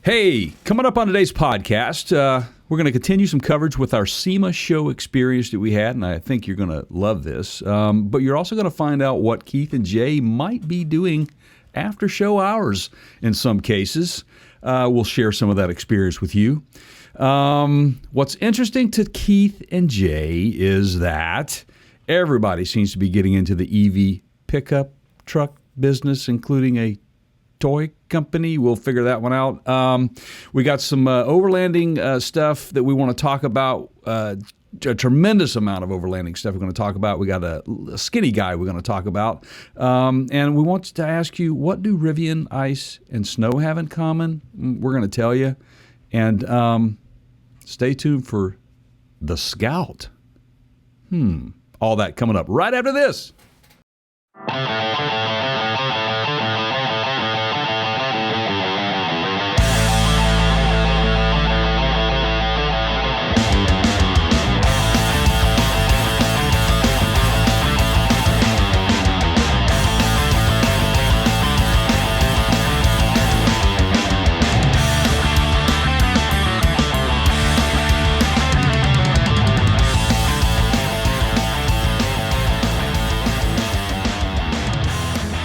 Hey, coming up on today's podcast, we're going to continue some coverage with our SEMA show experience that we had, and I think you're going to love this. But you're also going to find out what Keith and Jay might be doing after show hours in some cases. We'll share some of that experience with you. What's interesting to Keith and Jay is that everybody seems to be getting into the EV pickup truck business, including a toy company. We'll figure that one out. We got some overlanding stuff that we want to talk about. A tremendous amount of overlanding stuff we're going to talk about. We got a skinny guy we're going to talk about. And we want to ask you, what do Rivian, ice, and snow have in common? We're going to tell you. And stay tuned for the Scout. All that coming up right after this.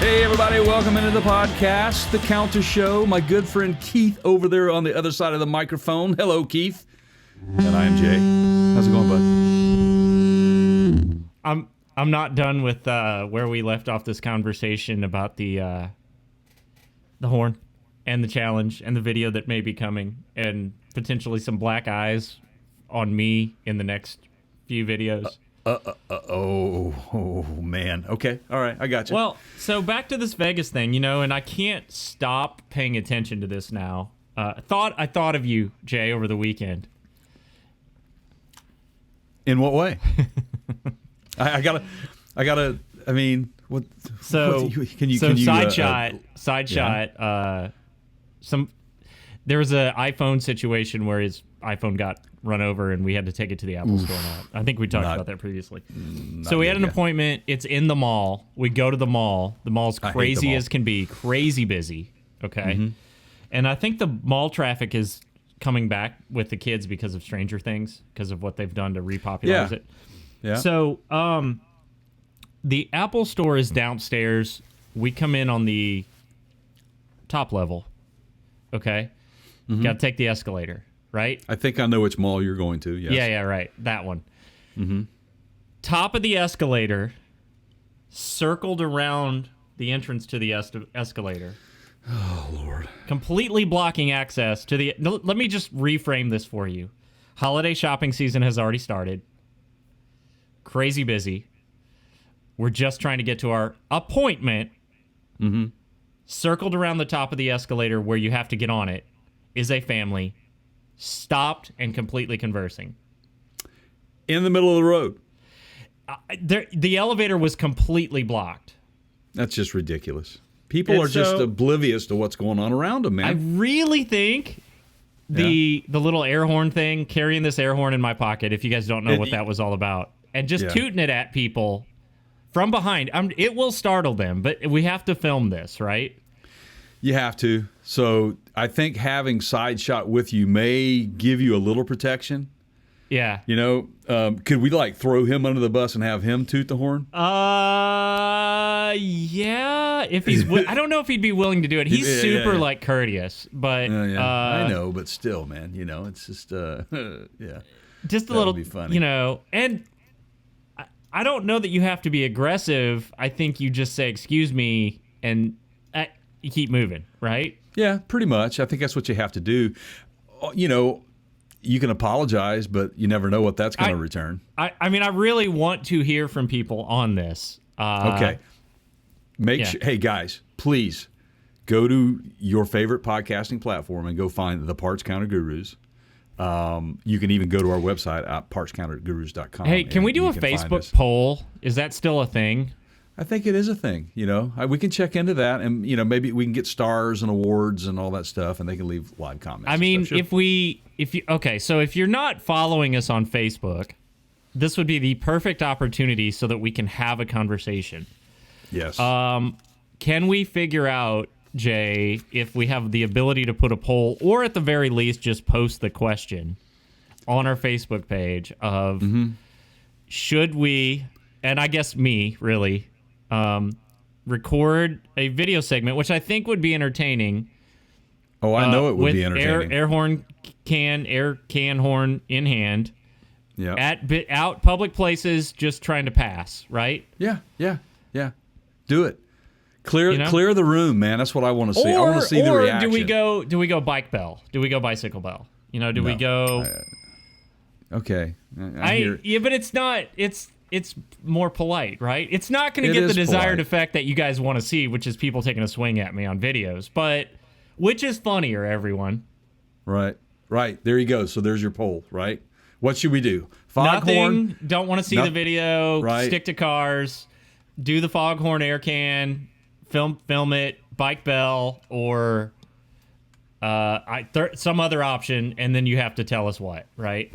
Hey, everybody, welcome into the podcast, The Counter Show. My good friend Keith over there on the other side of the microphone. Hello, Keith. And I am Jay. How's it going, bud? I'm not done with where we left off this conversation about the horn and the challenge and the video that may be coming and potentially some black eyes on me in the next few videos. Oh, man. Okay. All right. I got you. Well, so back to this Vegas thing, and I can't stop paying attention to this now. I thought of you, Jay, over the weekend. In what way? I gotta. I mean, what? So can you side shot. There was an iPhone situation where his iPhone got run over and we had to take it to the Apple store. I think we talked about that previously. So we had an appointment. It's in the mall. We go to the mall. The mall's crazy as can be, crazy busy. Okay. Mm-hmm. And I think the mall traffic is coming back with the kids because of Stranger Things, because of what they've done to repopularize it. Yeah. So the Apple store is downstairs. We come in on the top level. Okay. Mm-hmm. Got to take the escalator. Right? I think I know which mall you're going to, yes. Yeah, right. That one. Mm-hmm. Top of the escalator, circled around the entrance to the escalator. Oh, Lord. Completely blocking access to the... Let me just reframe this for you. Holiday shopping season has already started. Crazy busy. We're just trying to get to our appointment. Mm-hmm. Circled around the top of the escalator where you have to get on it is a family... stopped and completely conversing. In the middle of the road. The elevator was completely blocked. That's just ridiculous. People are just oblivious to what's going on around them, man. I really think the little air horn thing, carrying this air horn in my pocket, if you guys don't know what that was all about, and just tooting it at people from behind, it will startle them, but we have to film this, right? You have to. So I think having side shot with you may give you a little protection. Yeah. Could we throw him under the bus and have him toot the horn? Yeah. If he's, I don't know if he'd be willing to do it. He's super courteous, but I know, but still, man. It's just just a little. Be funny. And I don't know that you have to be aggressive. I think you just say, "Excuse me," and you keep moving, right? Yeah, pretty much. I think that's what you have to do. You can apologize, but you never know what that's going to return. I mean, I really want to hear from people on this. Okay. Make sure, hey, guys, please go to your favorite podcasting platform and go find the Parts Counter Gurus. You can even go to our website at partscountergurus.com. Hey, can we do a Facebook poll? Is that still a thing? I think it is a thing. We can check into that, and maybe we can get stars and awards and all that stuff, and they can leave live comments. I mean, sure. So if you're not following us on Facebook, this would be the perfect opportunity so that we can have a conversation. Yes. Can we figure out Jay, if we have the ability to put a poll, or at the very least, just post the question on our Facebook page of should we, and I guess me, really, record a video segment, which I think would be entertaining. Oh, I know it would with be entertaining. air can horn in hand. Yeah. Out public places, just trying to pass, right? Yeah. Do it. Clear the room, man. That's what I want to see. I want to see the reaction. do we go bike bell? Do we go bicycle bell? Do we go? Okay. Yeah, but it's not. It's more polite, right? It's not going to get the desired effect that you guys want to see, which is people taking a swing at me on videos. But which is funnier, everyone? Right. There you go. So there's your poll, right? What should we do? Foghorn? Don't want to see the video. Right. Stick to cars. Do the foghorn air can. Film it. Bike bell or some other option, and then you have to tell us what, right?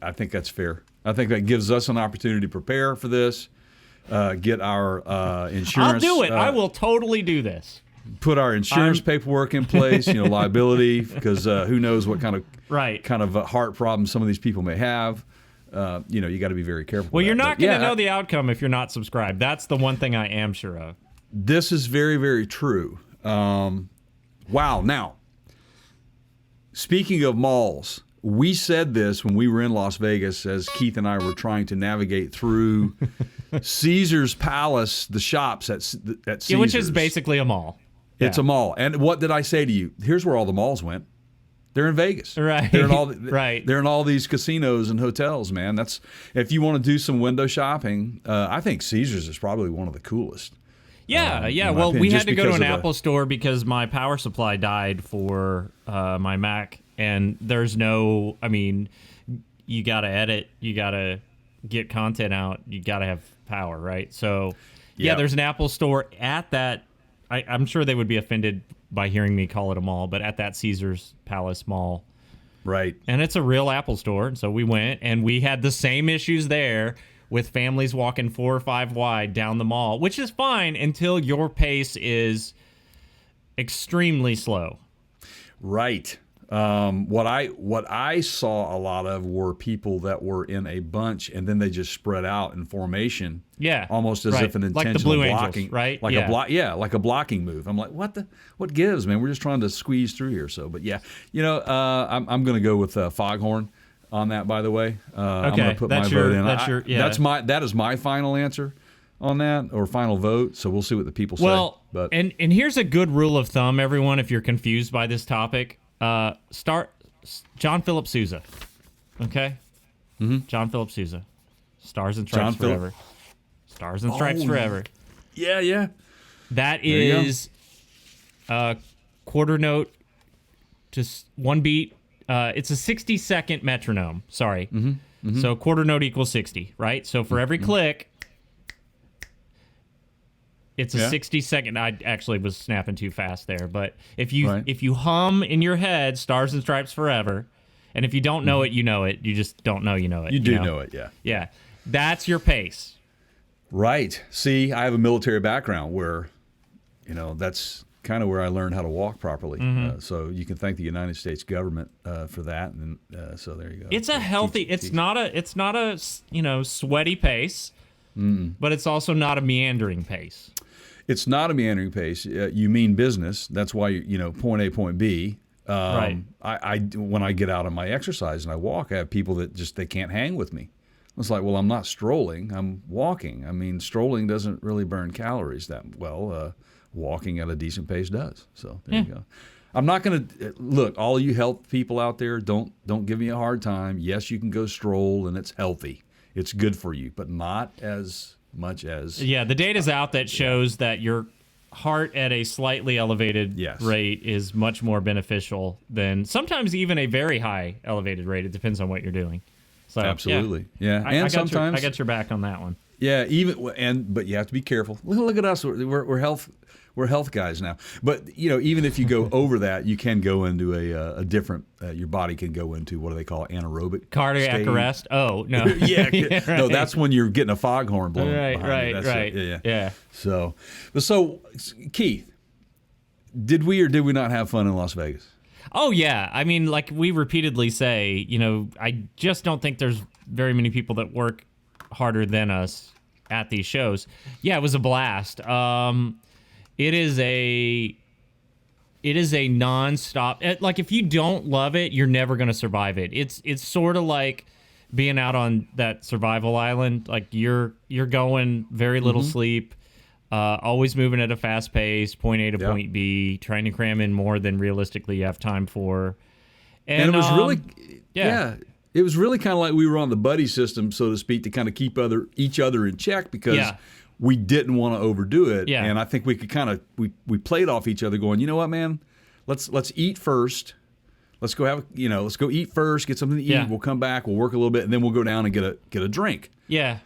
I think that's fair. I think that gives us an opportunity to prepare for this. Get our insurance. I'll do it. I will totally do this. Put our insurance paperwork in place, liability, because who knows what kind of heart problems some of these people may have. You got to be very careful. Well, you're not going to know the outcome if you're not subscribed. That's the one thing I am sure of. This is very, very true. Wow. Now, speaking of malls, we said this when we were in Las Vegas as Keith and I were trying to navigate through Caesar's Palace, the shops at Caesar's. Yeah, which is basically a mall. It's a mall. And what did I say to you? Here's where all the malls went. They're in Vegas. Right. They're in all right. They're in all these casinos and hotels, man. That's if you want to do some window shopping, I think Caesar's is probably one of the coolest. Yeah. Well, we had to go to an Apple store because my power supply died for my Mac, and there's no. I mean, you got to edit, you got to get content out, you got to have power, right? So, yeah, there's an Apple store at that. I'm sure they would be offended by hearing me call it a mall, but at that Caesar's Palace Mall. Right. And it's a real Apple store. And so we went, and we had the same issues there with families walking 4 or 5 wide down the mall, which is fine until your pace is extremely slow. Right. What I saw a lot of were people that were in a bunch and then they just spread out in formation. Yeah. Almost as if an intentional like the Blue blocking, Angels, right? Like like a blocking move. I'm like, what gives, man? We're just trying to squeeze through here. So, but yeah, I'm going to go with Foghorn on that. By the way, I'm going to put my vote in. That is my final answer on that, or final vote. So we'll see what the people say. Well, and here's a good rule of thumb, everyone. If you're confused by this topic. Start John Philip Sousa. Okay? Mm-hmm. John Philip Sousa. Stars and Stripes Forever. Stars and Stripes Forever. Yeah. That is quarter note to one beat. It's a 60-second metronome. Sorry. Mm-hmm. Mm-hmm. So quarter note equals 60, right? So for every click, it's a 60-second. I actually was snapping too fast there, but if you hum in your head "Stars and Stripes Forever," and if you don't know it, you know it. You just don't know you know it. You do know it, yeah. Yeah, that's your pace. Right. See, I have a military background where, that's kind of where I learned how to walk properly. Mm-hmm. So you can thank the United States government for that. And so there you go. It's a healthy. It's not a sweaty pace, but it's also not a meandering pace. It's not a meandering pace. You mean business. That's why, point A, point B. Right. When I get out on my exercise and I walk, I have people that they can't hang with me. It's like, well, I'm not strolling. I'm walking. I mean, strolling doesn't really burn calories that well. Walking at a decent pace does. So there you go. I'm not going to look. All you health people out there, don't give me a hard time. Yes, you can go stroll and it's healthy. It's good for you, but not as much as the data's out that shows that your heart at a slightly elevated rate is much more beneficial than sometimes even a very high elevated rate. It depends on what you're doing. So absolutely, I got your back on that one. Yeah, but you have to be careful. Look at us. We're health guys now. But even if you go over that, you can go into a different. Your body can go into what do they call anaerobic cardiac arrest? Oh no, right. No, that's when you're getting a foghorn blown. Right. Yeah. So Keith, did we or did we not have fun in Las Vegas? Oh, yeah. I mean, like we repeatedly say, I just don't think there's very many people that work harder than us at these shows. Yeah, it was a blast. It is a nonstop. Like, if you don't love it, you're never going to survive it. It's sort of like being out on that survival island. Like, you're going very little sleep. Always moving at a fast pace, point A to point B, trying to cram in more than realistically you have time for. And it was really, it was really kind of like we were on the buddy system, so to speak, to kind of keep each other in check because we didn't want to overdo it. Yeah. And I think we could kind of, we played off each other going, you know what, man, let's eat first. Let's go let's go eat first, get something to eat. Yeah. We'll come back, we'll work a little bit, and then we'll go down and get a drink. Yeah.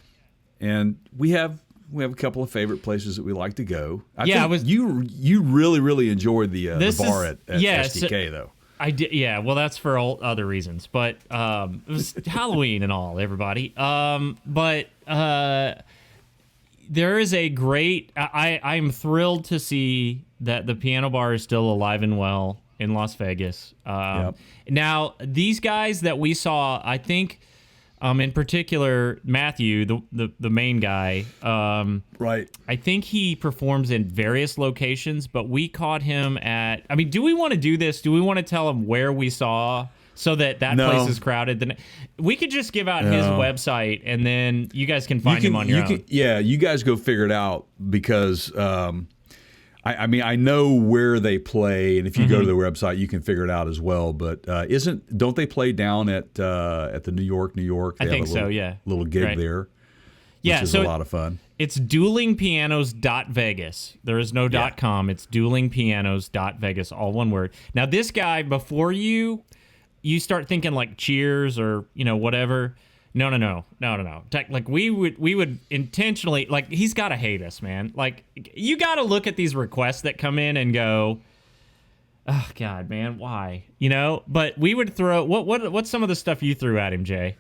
And we have a couple of favorite places that we like to go. I think you really, really enjoyed the bar at SDK, though. I did, yeah. Well, that's for all other reasons, but it was Halloween and all, everybody. But there is a great. I'm thrilled to see that the piano bar is still alive and well in Las Vegas. Now, these guys that we saw, I think. In particular, Matthew, the main guy, right? I think he performs in various locations, but we caught him at. I mean, do we want to do this? Do we want to tell him where we saw so that place is crowded? Then we could just give out his website, and then you guys can find him on your own. Yeah, you guys go figure it out because. I mean, I know where they play, and if you go to their website, you can figure it out as well. But don't they play down at the New York? They I think have a little, so. Yeah, little gig there. Yeah, which is a lot of fun. It's duelingpianos.vegas. There is no .com. It's duelingpianos.vegas, all one word. Now, this guy, before you start thinking like Cheers or whatever. No. Like we would intentionally, like, he's got to hate us, man. Like, you got to look at these requests that come in and go, oh God, man, why? But we would throw what's some of the stuff you threw at him, Jay?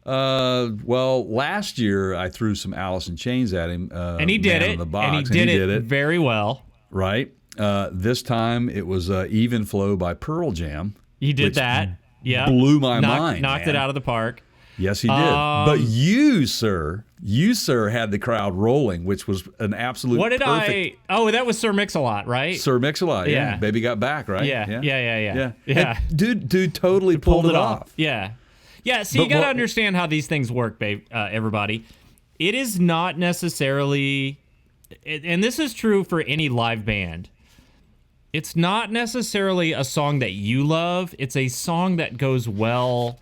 Well, last year I threw some Alice in Chains at him, and he did it. And he did it very well. Right. This time it was Even Flow by Pearl Jam. He did that. Yeah. Blew my mind. Knocked it out of the park. Yes, he did. But you, sir, had the crowd rolling, which was an absolute perfect. Oh, that was Sir Mix-a-Lot, right? Sir Mix-a-Lot, yeah. Baby Got Back, right? Yeah. Dude totally pulled it off. Yeah. Yeah, so you got to understand how these things work, babe, everybody. It is not necessarily, and this is true for any live band, it's not necessarily a song that you love. It's a song that goes well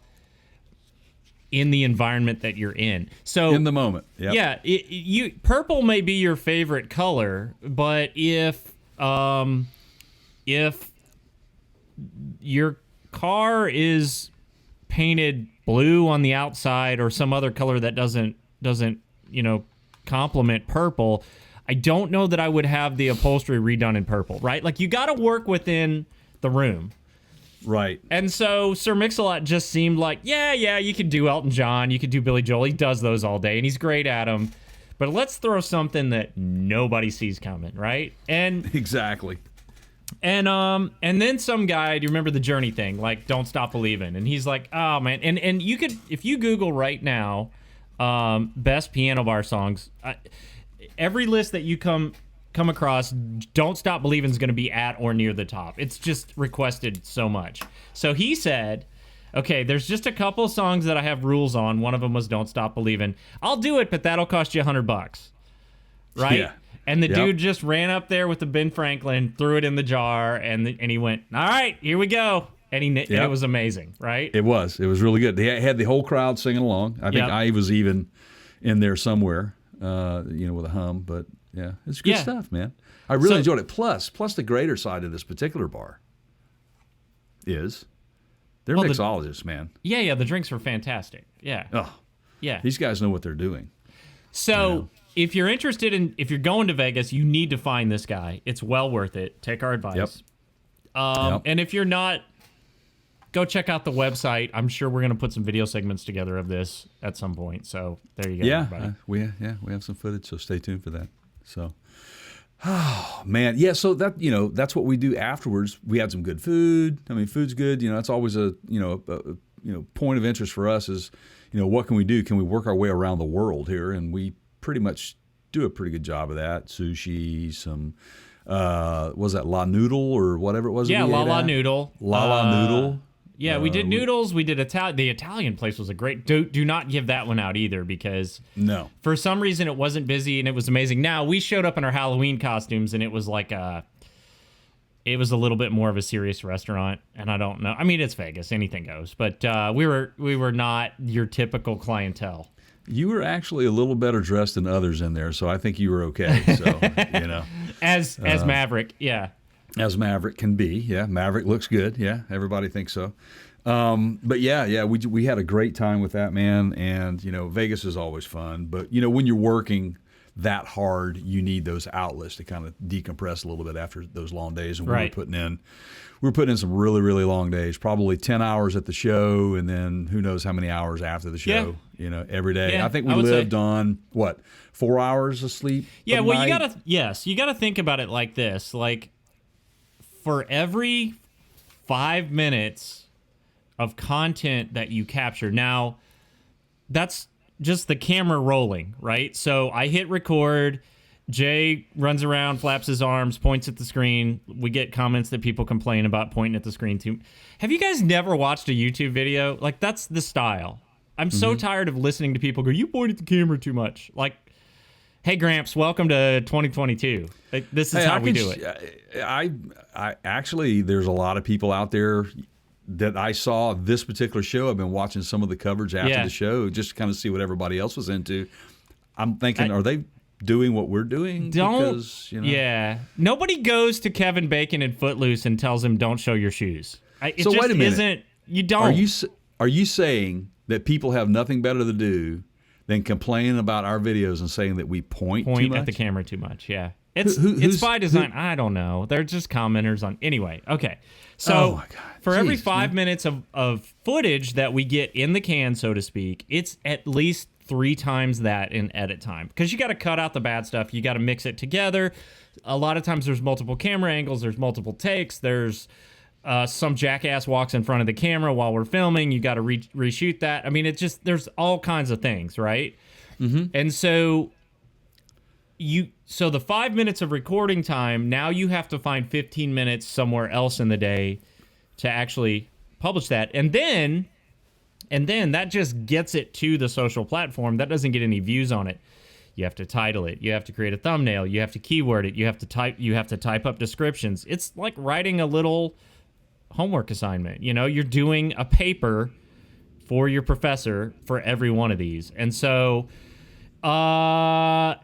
in the environment that you're in. So in the moment. Yep. Yeah. Purple may be your favorite color, but if your car is painted blue on the outside or some other color that doesn't complement purple, I don't know that I would have the upholstery redone in purple, right? Like, you got to work within the room. Right. And so Sir Mix-a-Lot just seemed like, yeah, you could do Elton John, you could do Billy Joel. He does those all day, and he's great at them. But let's throw something that nobody sees coming, right? And exactly. And then some guy, do you remember the Journey thing, like Don't Stop Believin'? And he's like, oh man, and you could, if you Google right now, best piano bar songs, every list that you come across, Don't Stop Believin' is going to be at or near the top. It's just requested so much. So he said, okay, there's just a couple songs that I have rules on. One of them was Don't Stop Believin'. I'll do it, but that'll cost you $100. Right? Yeah. And the dude just ran up there with the Ben Franklin, threw it in the jar, and he went, all right, here we go. And and it was amazing, right? It was really good. They had the whole crowd singing along. I think I was even in there somewhere, with a hum, but yeah, it's good stuff, man. I really enjoyed it. Plus the greater side of this particular bar is they're mixologists, man. Yeah, the drinks were fantastic. Yeah. Oh, yeah. These guys know what they're doing. So if you're interested if you're going to Vegas, you need to find this guy. It's well worth it. Take our advice. Yep. And if you're not, go check out the website. I'm sure we're going to put some video segments together of this at some point. So there you go, everybody. We have some footage, so stay tuned for that. So, Man, yeah. So that's what we do afterwards. We had some good food. I mean, food's good. That's always a point of interest for us is, what can we do? Can we work our way around the world here? And we pretty much do a pretty good job of that. Sushi, some was that La Noodle or whatever it was? Yeah, La Noodle. La Noodle. Yeah, we did noodles. We did the Italian place was a great. Do not give that one out either because for some reason it wasn't busy and it was amazing. Now we showed up in our Halloween costumes and it was like it was a little bit more of a serious restaurant, and I don't know. I mean, it's Vegas, anything goes, but we were not your typical clientele. You were actually a little better dressed than others in there, so I think you were okay. So as Maverick, yeah. As Maverick can be, yeah. Maverick looks good, yeah. Everybody thinks so. But yeah, we had a great time with that, man. And Vegas is always fun. But when you're working that hard, you need those outlets to kind of decompress a little bit after those long days. And we were putting in some really, really long days. Probably 10 hours at the show, and then who knows how many hours after the show. Every day. Yeah, I think we lived on 4 hours of sleep. Yeah, a well, night? you gotta think about it like this, like. For every 5 minutes of content that you capture, now that's just the camera rolling, right? So I hit record, Jay runs around, flaps his arms, points at the screen. We get comments that people complain about pointing at the screen too. Have you guys never watched a YouTube video? Like, that's the style. I'm so tired of listening to people go, you point at the camera too much. Like, hey, Gramps, welcome to 2022. This is how we do it. I actually, there's a lot of people out there that I saw this particular show. I've been watching some of the coverage after the show just to kind of see what everybody else was into. I'm thinking, are they doing what we're doing? Yeah. Nobody goes to Kevin Bacon in Footloose and tells him, don't show your shoes. It so just wait a minute. Isn't, you don't. Are you saying that people have nothing better to do than complaining about our videos and saying that we point too much? At the camera too much, yeah. It's by design. I don't know. They're just commenters on. Anyway, okay. So for every 5 minutes of footage that we get in the can, so to speak, it's at least 3 times that in edit time because you got to cut out the bad stuff. You got to mix it together. A lot of times there's multiple camera angles. There's multiple takes. There's some jackass walks in front of the camera while we're filming. You got to reshoot that. I mean, it's just there's all kinds of things, right? Mm-hmm. And so the 5 minutes of recording time, now you have to find 15 minutes somewhere else in the day to actually publish that. And then that just gets it to the social platform. That doesn't get any views on it. You have to title it. You have to create a thumbnail. You have to keyword it. You have to type up descriptions. It's like writing a little homework assignment. You're doing a paper for your professor for every one of these. And so my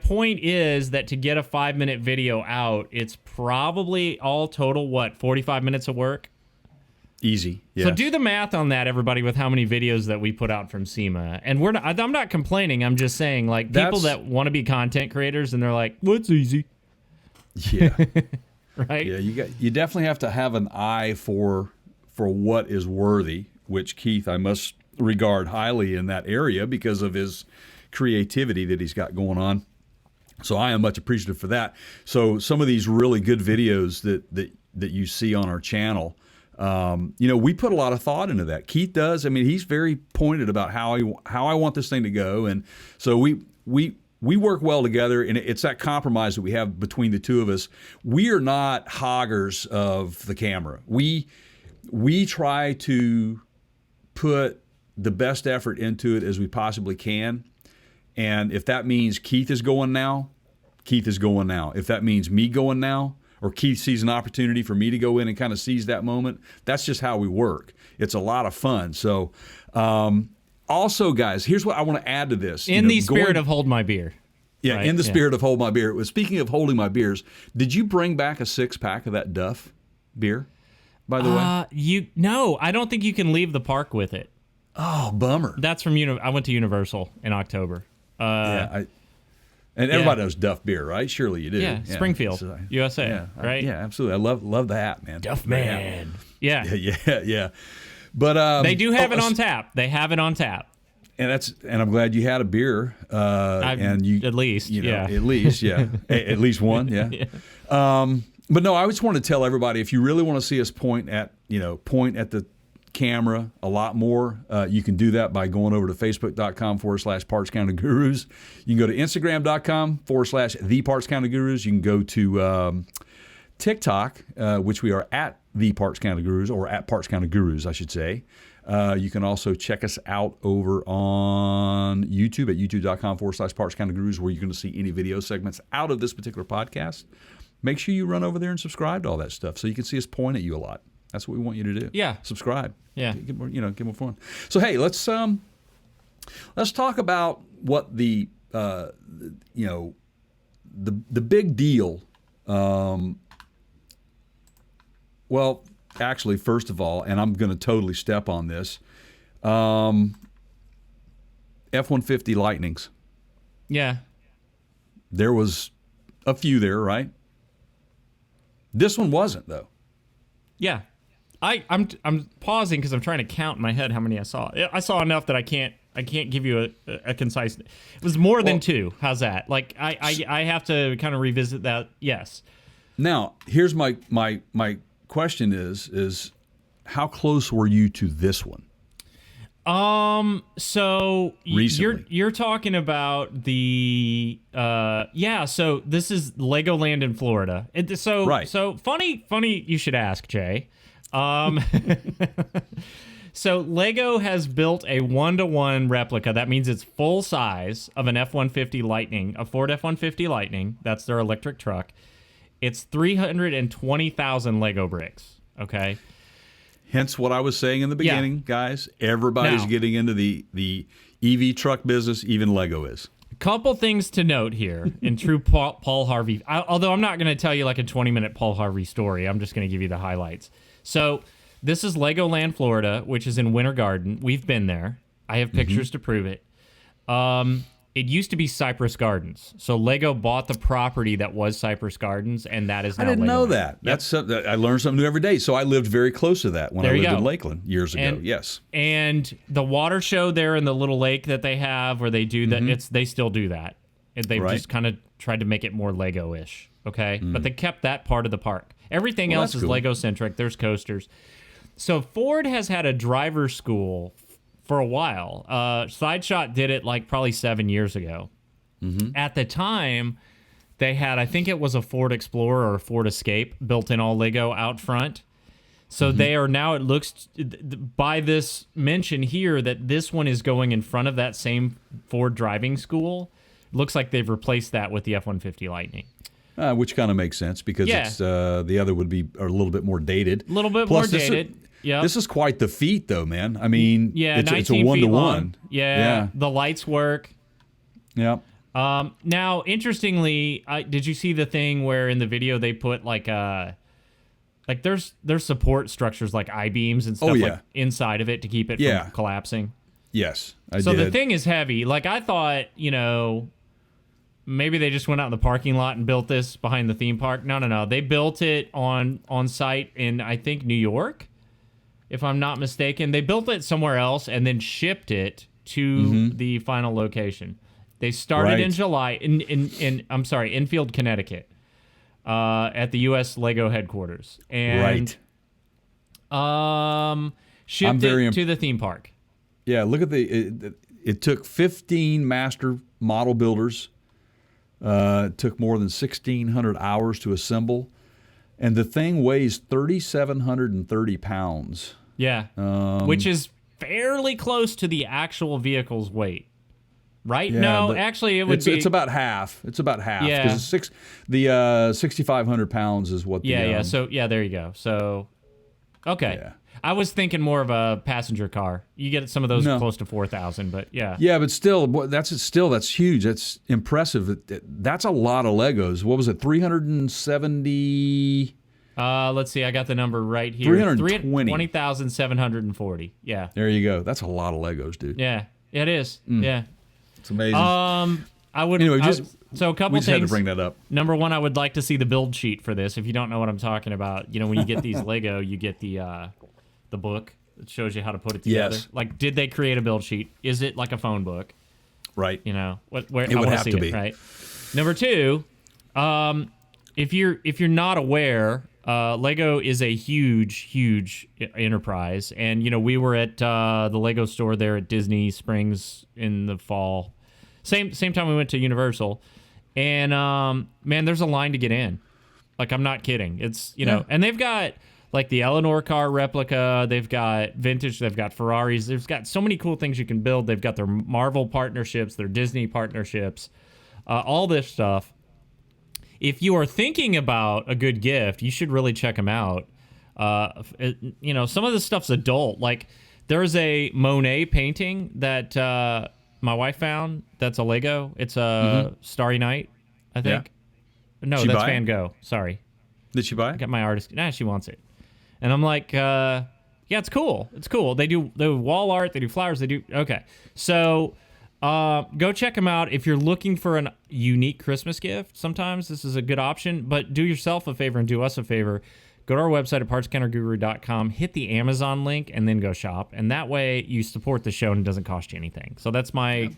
point is that to get a 5-minute video out, it's probably all total, 45 minutes of work? Easy. Yes. So do the math on that, everybody, with how many videos that we put out from SEMA. And I'm not complaining. I'm just saying, like, people that want to be content creators and they're like, well, it's easy. Yeah. Right? Yeah, you definitely have to have an eye for what is worthy, which Keith, I must regard highly in that area because of his creativity that he's got going on. So I am much appreciative for that. So some of these really good videos that you see on our channel, we put a lot of thought into that. Keith does. I mean, he's very pointed about how I want this thing to go, and so we work well together, and it's that compromise that we have between the two of us. We are not hoggers of the camera. We try to put the best effort into it as we possibly can. And if that means Keith is going now, Keith is going now. If that means me going now, or Keith sees an opportunity for me to go in and kind of seize that moment, that's just how we work. It's a lot of fun. So also, guys, here's what I want to add to this. In the spirit of Hold My Beer. Yeah, right? In the spirit of Hold My Beer. Speaking of holding my beers, did you bring back a 6-pack of that Duff beer, by the way? No, I don't think you can leave the park with it. Oh, bummer. That's from I went to Universal in October. Everybody knows Duff beer, right? Surely you do. Yeah, Springfield, USA, right? Yeah, absolutely. I love the hat, man. Duff man. Yeah. But they do have it on tap. They have it on tap. and I'm glad you had a beer. And you at least, at least, yeah, at least one, yeah. But no, I just want to tell everybody, if you really want to see us point at the camera a lot more, you can do that by going over to facebook.com/Parts Counter Gurus. You can go to instagram.com/The Parts Counter Gurus. You can go to TikTok, which we are at The Parts Counter Gurus, or at Parts Counter Gurus, I should say. You can also check us out over on YouTube at youtube.com/Parts Counter Gurus, where you're going to see any video segments out of this particular podcast. Make sure you run over there and subscribe to all that stuff so you can see us point at you a lot. That's what we want you to do. Yeah. Subscribe. Yeah. Get more fun. So hey, let's talk about what the big deal. Well, actually, first of all, and I'm going to totally step on this. F-150 Lightnings. Yeah. There was a few there, right? This one wasn't, though. Yeah. I'm pausing because I'm trying to count in my head how many I saw. I saw enough that I can't give you a concise. It was more than two. How's that? Like I have to kind of revisit that. Yes. Now, here's my question is how close were you to this one? So recently. you're talking about the so this is Legoland in Florida. Right. So funny you should ask, Jay. So Lego has built a 1-to-1 replica. That means it's full size of an F-150 Lightning, a Ford F-150 Lightning. That's their electric truck. It's 320,000 Lego bricks. Okay. Hence what I was saying in the beginning, guys. Everybody's Now, getting into the EV truck business. Even Lego is. A couple things to note here in true Paul Harvey. Although I'm not going to tell you like a 20-minute Paul Harvey story. I'm just going to give you the highlights. So this is Legoland, Florida, which is in Winter Garden. We've been there. I have pictures to prove it. It used to be Cypress Gardens. So Lego bought the property that was Cypress Gardens, and that is now I didn't know Legoland. that. Yep. That's I learned something new every day. So I lived very close to that when There I you lived go. in Lakeland years ago. And- Yes. And the water show there in the little lake that they have where they do that, they still do that. They've Right. just kind of tried to make it more Lego-ish, okay? But they kept that part of the park. Everything Well, else that's is cool. Lego-centric. There's coasters. So Ford has had a driver school for a while. Sideshot did it like probably 7 years ago. At the time, they had, I think it was a Ford Explorer or a Ford Escape built in all Lego out front. So they are now, it looks, by this mention here, that this one is going in front of that same Ford driving school. Looks like they've replaced that with the F-150 Lightning. Which kind of makes sense because Yeah. it's the other would be a little bit more dated. A little bit Plus, more dated. Yeah. This is quite the feat, though, man. I mean, Yeah, it's 19 a feet 1-to-1. long. Yeah. The lights work. Yeah. Now, interestingly, did you see the thing where in the video they put like there's support structures like I-beams and stuff like inside of it to keep it from collapsing? Yes, I So did. the thing is heavy. Like I thought, maybe they just went out in the parking lot and built this behind the theme park. No. They built it on site in, I think, New York, if I'm not mistaken. They built it somewhere else and then shipped it to the final location. They started in July in Enfield, Connecticut, at the U.S. Lego headquarters, and shipped it to the theme park. Yeah, look at it took 15 master model builders. It took more than 1,600 hours to assemble, and the thing weighs 3,730 pounds. Yeah, which is fairly close to the actual vehicle's weight. Right? Yeah, no, actually, it would be. It's about half. It's about half. Yeah. Because 6,500 pounds is what the. Yeah. So, there you go. So, okay. Yeah. I was thinking more of a passenger car. You get some of those No. close to 4,000, but yeah. Yeah, but still, that's huge. That's impressive. That's a lot of Legos. What was it? 370. Let's see. I got the number right here. 320. 20,740. Yeah. There you go. That's a lot of Legos, dude. Yeah. It is. Yeah. It's amazing. I would. Anyway, so a couple we just things. had to bring that up. Number one, I would like to see the build sheet for this. If you don't know what I'm talking about, when you get these Lego, you get the book It shows you how to put it together. Yes. Like, did they create a build sheet? Is it like a phone book? Right. You know, where It I would wanna have see to it, be. right? Number two, if you're not aware, Lego is a huge enterprise, and you know we were at the Lego store there at Disney Springs in the fall. Same time we went to Universal, and man, there's a line to get in. Like, I'm not kidding. It's and they've got like the Eleanor car replica. They've got vintage. They've got Ferraris. They've got so many cool things you can build. They've got their Marvel partnerships, their Disney partnerships, all this stuff. If you are thinking about a good gift, you should really check them out. Some of this stuff's adult. Like, there's a Monet painting that my wife found. That's a Lego. It's a Starry Night, I think. Yeah. No, Did she that's buy it? Van Gogh. Sorry. Did she buy I it? got my artist. Nah, she wants it. And I'm like, yeah, it's cool. It's cool. They do wall art. They do flowers. They do. Okay. So go check them out. If you're looking for a unique Christmas gift, sometimes this is a good option. But do yourself a favor and do us a favor. Go to our website at partscounterguru.com, hit the Amazon link, and then go shop. And that way you support the show and it doesn't cost you anything. So that's my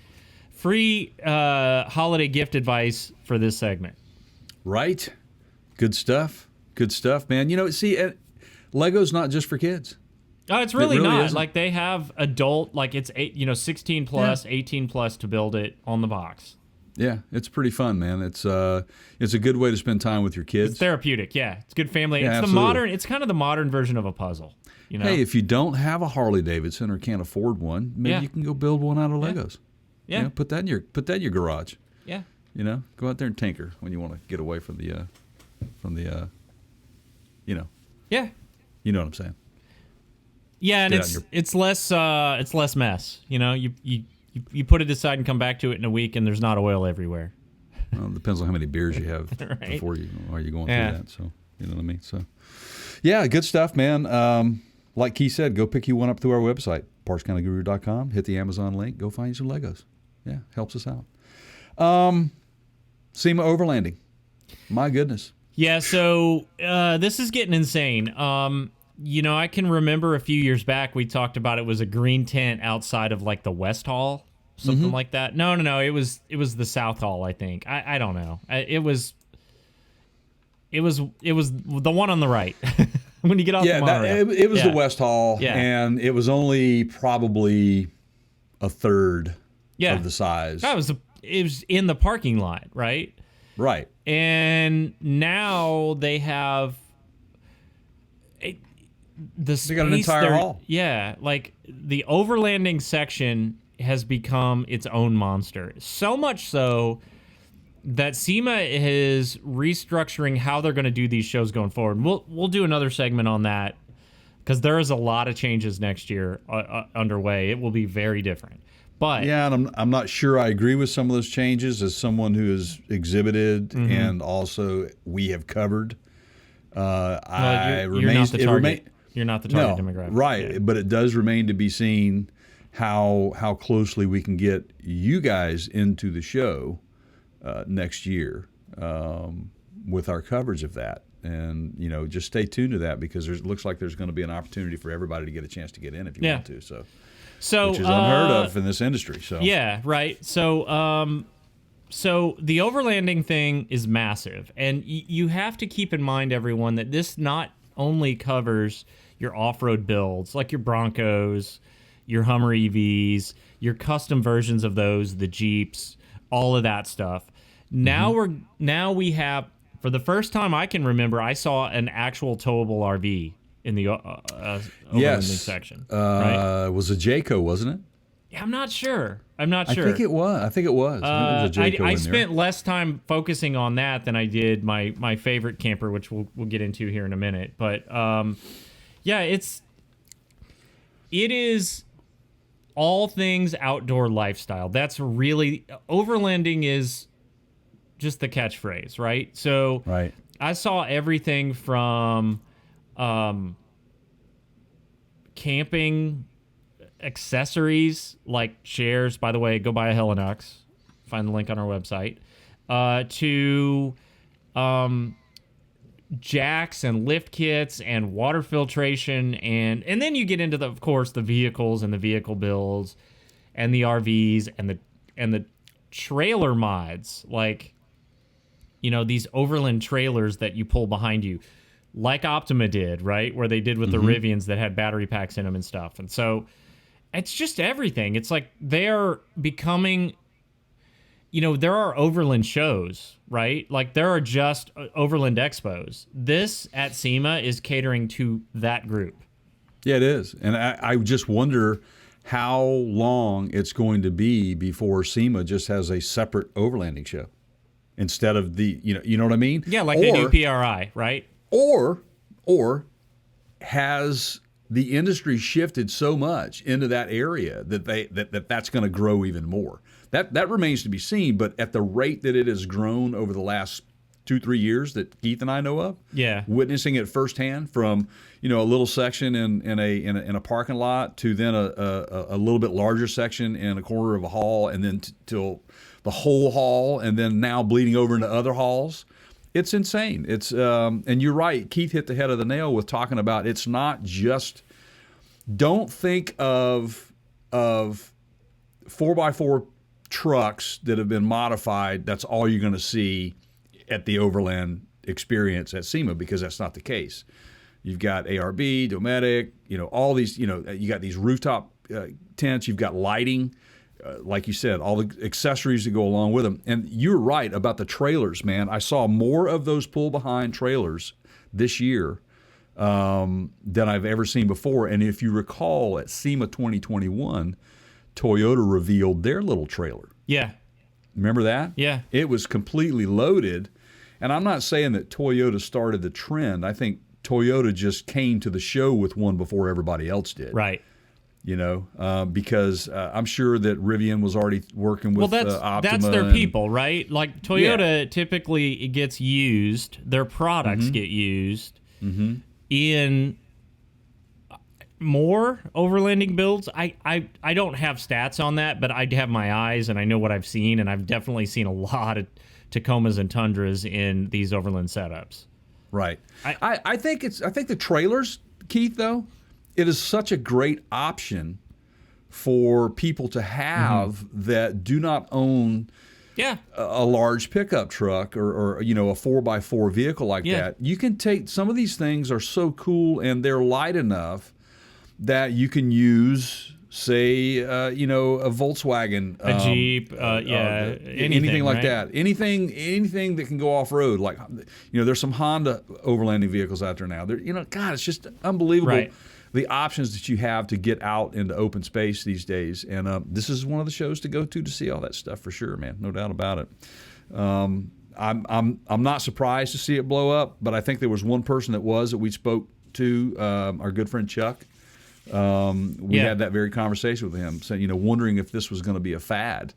free holiday gift advice for this segment. Right. Good stuff. Good stuff, man. You know, see, Lego's not just for kids. Oh, it's really not. isn't. Like, they have adult, like it's 16 plus, 18 plus to build it on the box. Yeah, it's pretty fun, man. It's a good way to spend time with your kids. It's therapeutic, yeah. It's good family. Yeah, it's absolutely. it's kind of the modern version of a puzzle. You know? Hey, if you don't have a Harley Davidson or can't afford one, maybe you can go build one out of Legos. Yeah. You know, put that in your garage. Yeah. You know, go out there and tinker when you want to get away from the Yeah. you know what I'm saying. Yeah, and Get out in it's less mess. You know, you put it aside and come back to it in a week, and there's not oil everywhere. Well, it depends on how many beers you have Right. before you are you going Yeah. through that. So you know what I mean. So yeah, good stuff, man. Like Keith said, go pick you one up through our website, partscounterguru.com. Hit the Amazon link. Go find you some Legos. Yeah, helps us out. SEMA overlanding. My goodness. Yeah, so this is getting insane. I can remember a few years back we talked about it was a green tent outside of like the West Hall, something like that. No, it was the South Hall, I think. I don't know. It was the one on the right when you get off the monorail. It was the West Hall, Yeah. and it was only probably a third of the size. It was in the parking lot, right? Right. And now they have They got an entire hall. Yeah, like the overlanding section has become its own monster. So much so that SEMA is restructuring how they're going to do these shows going forward. We'll do another segment on that because there is a lot of changes next year underway. It will be very different. But Yeah, and I'm not sure I agree with some of those changes as someone who has exhibited and also we have covered. you're not the target. You're not the target demographic. Right, Yeah. but it does remain to be seen how closely we can get you guys into the show next year with our coverage of that. And, just stay tuned to that because it looks like there's going to be an opportunity for everybody to get a chance to get in if you want to. So which is unheard of in this industry. So yeah, right. So the overlanding thing is massive, and you have to keep in mind, everyone, that this not only covers your off-road builds like your Broncos, your Hummer EVs, your custom versions of those, the Jeeps, all of that stuff. Now we have, for the first time I can remember, I saw an actual towable RV in the overlanding section. Right? It was a Jayco, wasn't it? Yeah, I'm not sure. I think it was. I think it was. I think it was a Jayco I in spent there. less time focusing on that than I did my favorite camper, which we'll get into here in a minute. But yeah, it is all things outdoor lifestyle. That's really, overlanding is just the catchphrase, right? So Right. I saw everything from camping accessories like chairs. By the way, go buy a Helinox. Find the link on our website. To jacks and lift kits and water filtration, and then you get into of course the vehicles and the vehicle builds and the RVs and the trailer mods, like, you know, these Overland trailers that you pull behind you, like Optima did, right? Where they did with the Rivians that had battery packs in them and stuff. And so it's just everything. It's like they're becoming, you know, there are Overland shows, right? Like there are just Overland expos. This at SEMA is catering to that group. Yeah, it is. And I just wonder how long it's going to be before SEMA just has a separate overlanding show instead of the, you know what I mean? Yeah, like they do PRI, right? Or has the industry shifted so much into that area that that's going to grow even more? That remains to be seen. But at the rate that it has grown over the last 2-3 years that Keith and I know of, yeah, witnessing it firsthand from a little section in a parking lot to then a little bit larger section in a corner of a hall, and then till the whole hall, and then now bleeding over into other halls. It's insane. It's and you're right. Keith hit the head of the nail with talking about it's not just. Don't think of 4x4 trucks that have been modified. That's all you're going to see at the Overland experience at SEMA, because that's not the case. You've got ARB, Dometic, all these. You got these rooftop tents. You've got lighting. Like you said, all the accessories that go along with them. And you're right about the trailers, man. I saw more of those pull-behind trailers this year than I've ever seen before. And if you recall, at SEMA 2021, Toyota revealed their little trailer. Yeah. Remember that? Yeah. It was completely loaded. And I'm not saying that Toyota started the trend. I think Toyota just came to the show with one before everybody else did. Right. Because I'm sure that Rivian was already working with Optima. That's their people, right? Like Toyota typically it gets used, their products get used in more overlanding builds. I don't have stats on that, but I have my eyes and I know what I've seen, and I've definitely seen a lot of Tacomas and Tundras in these overland setups. Right. I think the trailers, Keith, though, it is such a great option for people to have that do not own a large pickup truck or a 4x4 vehicle like that. You can take some of these things are so cool and they're light enough that you can use, say, a Volkswagen, a Jeep, anything like that. Anything that can go off road. Like, there's some Honda overlanding vehicles out there now. God, it's just unbelievable. Right. The options that you have to get out into open space these days, and this is one of the shows to go to see all that stuff for sure, man. No doubt about it. I'm not surprised to see it blow up, but I think there was one person that we spoke to, our good friend Chuck. We had that very conversation with him, saying, wondering if this was going to be a fad.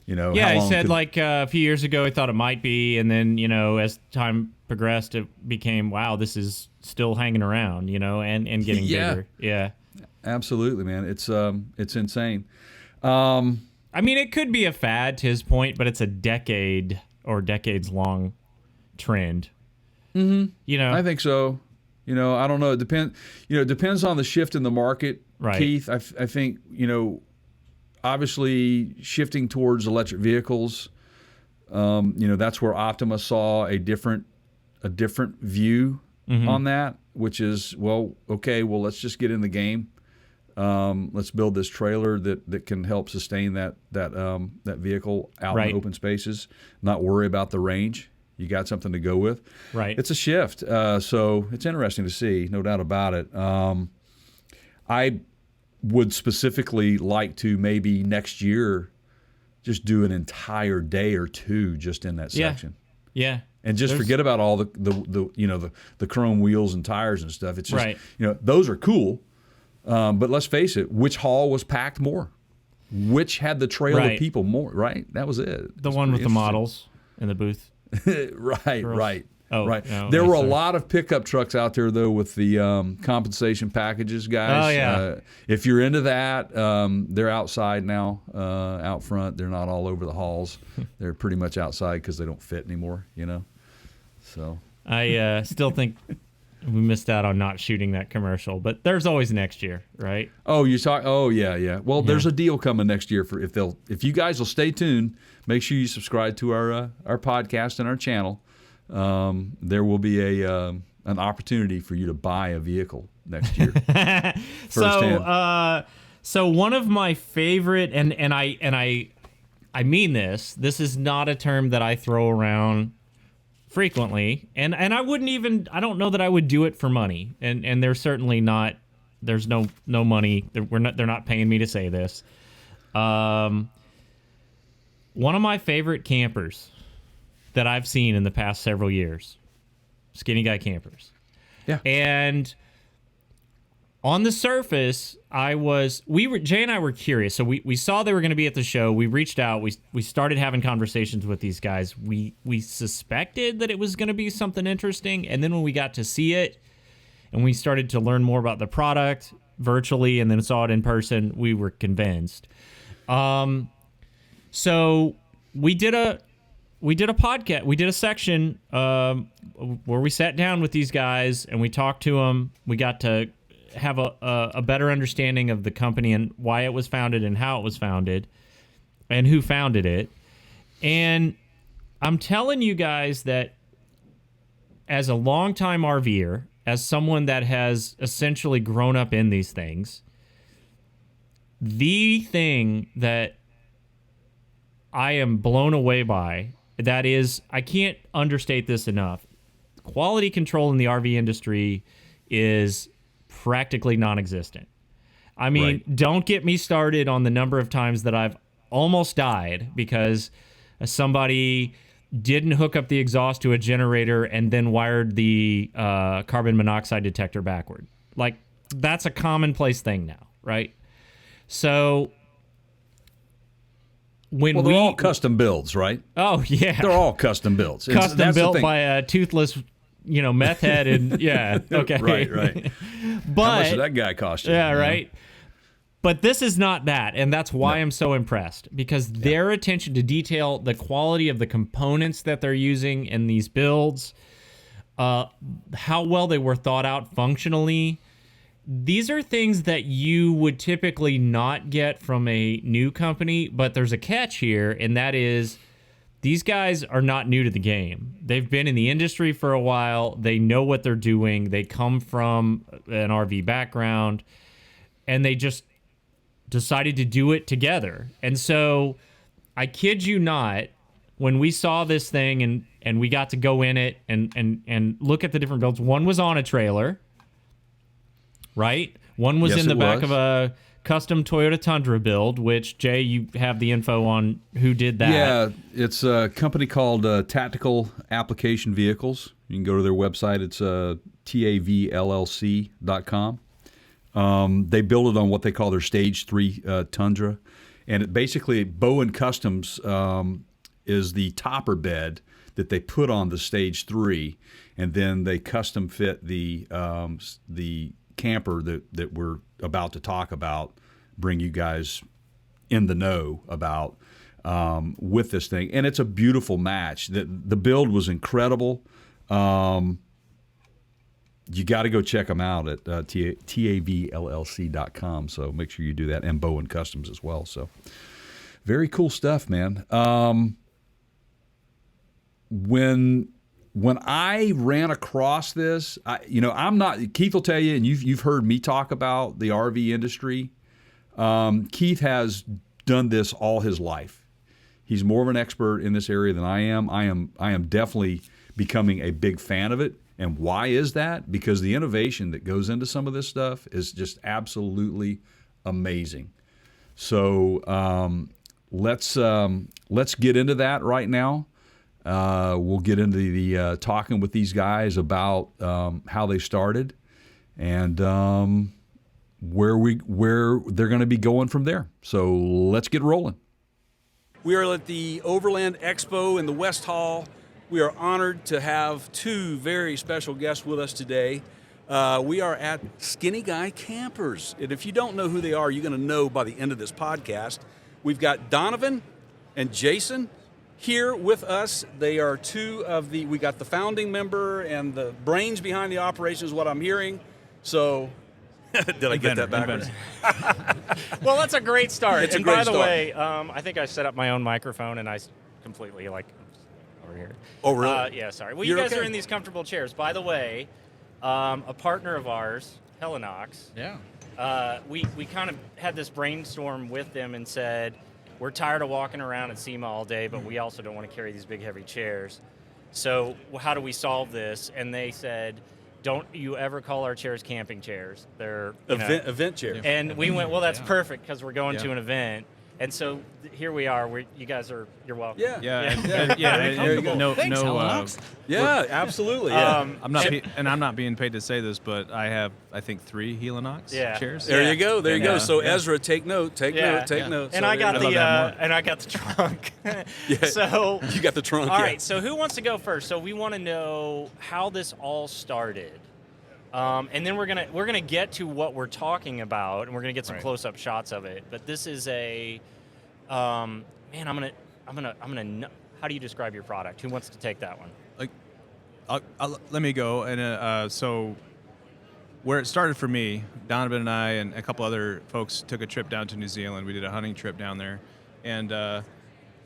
He said a few years ago he thought it might be, and then as time progressed, it became, wow, this is still hanging around, and getting bigger. Yeah, absolutely, man. It's insane. I mean, it could be a fad to his point, but it's a decade or decades long trend. I think so. I don't know. It depends on the shift in the market, right. Keith. I think obviously shifting towards electric vehicles. That's where Optima saw a different view on that, which is, let's just get in the game. Let's build this trailer that can help sustain that vehicle out in open spaces. Not worry about the range. You got something to go with. Right. It's a shift. So it's interesting to see, no doubt about it. I would specifically like to maybe next year just do an entire day or two just in that section. Yeah. And just forget about all the chrome wheels and tires and stuff. It's just those are cool. But let's face it, which hall was packed more? Which had the trail of people more, right? That was it. The one with the models in the booth. Right. Oh, right. No, there were a lot of pickup trucks out there, though, with the compensation packages, guys. Oh, yeah. If you're into that, they're outside now, out front. They're not all over the halls. They're pretty much outside because they don't fit anymore, So. I still think we missed out on not shooting that commercial, but there's always next year, right? Oh, you talk. Oh, yeah. Well, there's a deal coming next year for if you guys will stay tuned. Make sure you subscribe to our podcast and our channel. There will be an opportunity for you to buy a vehicle next year. So one of my favorite, and I mean this. This is not a term that I throw around frequently, and I wouldn't even. I don't know that I would do it for money, and there's certainly not. There's no money. They're not paying me to say this. One of my favorite campers that I've seen in the past several years, Skinny Guy Campers. Yeah. And on the surface, Jay and I were curious. So we saw they were going to be at the show. We reached out. We started having conversations with these guys. We suspected that it was going to be something interesting. And then when we got to see it and we started to learn more about the product virtually and then saw it in person, we were convinced. So we did a podcast. We did a section where we sat down with these guys and we talked to them. We got to have a better understanding of the company and why it was founded and how it was founded and who founded it. And I'm telling you guys that as a longtime RVer, as someone that has essentially grown up in these things, the thing that I am blown away by, that is, I can't understate this enough. Quality control in the RV industry is practically non-existent. I mean, Right. Don't get me started on the number of times that I've almost died because somebody didn't hook up the exhaust to a generator and then wired the carbon monoxide detector backward. Like, that's a commonplace thing now, right? So when they're all custom builds, right? Oh, yeah. They're all custom builds. Custom That's the built thing. by a toothless, meth head. And yeah, okay. Right. But, how much did that guy cost you? Yeah, you know? right. But this is not that, and that's why I'm so impressed, because their attention to detail, the quality of the components that they're using in these builds, how well they were thought out functionally. These are things that you would typically not get from a new company, but there's a catch here, and that is these guys are not new to the game. They've been in the industry for a while. They know what they're doing. They come from an RV background, and they just decided to do it together. And so I kid you not, when we saw this thing and we got to go in it and look at the different builds, one was on a trailer, right? One was Yes, in the it back was. of a custom Toyota Tundra build, which, Jay, you have the info on who did that. Yeah, it's a company called Tactical Application Vehicles. You can go to their website. It's tavllc.com. They build it on what they call their Stage 3 Tundra. And it basically, Bowen Customs is the topper bed that they put on the Stage 3, and then they custom fit the camper that we're about to talk about, bring you guys in the know about with this thing. And it's a beautiful match. The build was incredible. You got to go check them out at tavllc.com. So make sure you do that, and Bowen Customs as well. So very cool stuff, man. When I ran across this, I'm not. Keith will tell you, and you've heard me talk about the RV industry. Keith has done this all his life. He's more of an expert in this area than I am. I am definitely becoming a big fan of it. And why is that? Because the innovation that goes into some of this stuff is just absolutely amazing. So let's get into that right now. We'll get into the talking with these guys about how they started and where they're going to be going from there. So let's get rolling. We are at the Overland Expo in the West Hall. We are honored to have two very special guests with us today. We are at Skinny Guy Campers. And if you don't know who they are, you're going to know by the end of this podcast. We've got Donovan and Jason. here with us, they are we got the founding member and the brains behind the operation is what I'm hearing. So, did I get that backwards? Well, that's a great start. It's a and great by the start. way, I think I set up my own microphone and I completely over here. Oh, really? Yeah, sorry. Well, You're you guys okay. are in these comfortable chairs. By the way, a partner of ours, Helinox, we kind of had this brainstorm with them and said, we're tired of walking around at SEMA all day, but we also don't want to carry these big, heavy chairs. So how do we solve this? And they said, don't you ever call our chairs camping chairs. They're Event chair. And we went, well, that's perfect because we're going Yeah. to an event. And so here we are. You guys you're welcome. Yeah. There you go. No, Thanks, no. Helinox. Yeah, absolutely. Yeah. I'm not, I'm not being paid to say this, but I have, I think, 3 Helinox chairs. there you go. There you go. Yeah. So Yeah. Ezra, take note. Take note. Take note. And So I got there you the go. trunk. Yeah. So You got the trunk. all yeah. right. So who wants to go first? So we want to know how this all started. And then we're gonna get to what we're talking about, and we're gonna get some close-up shots of it. But this is a, man, I'm gonna. How do you describe your product? Who wants to take that one? Like, let me go. And so, where it started for me, Donovan and I and a couple other folks took a trip down to New Zealand. We did a hunting trip down there, and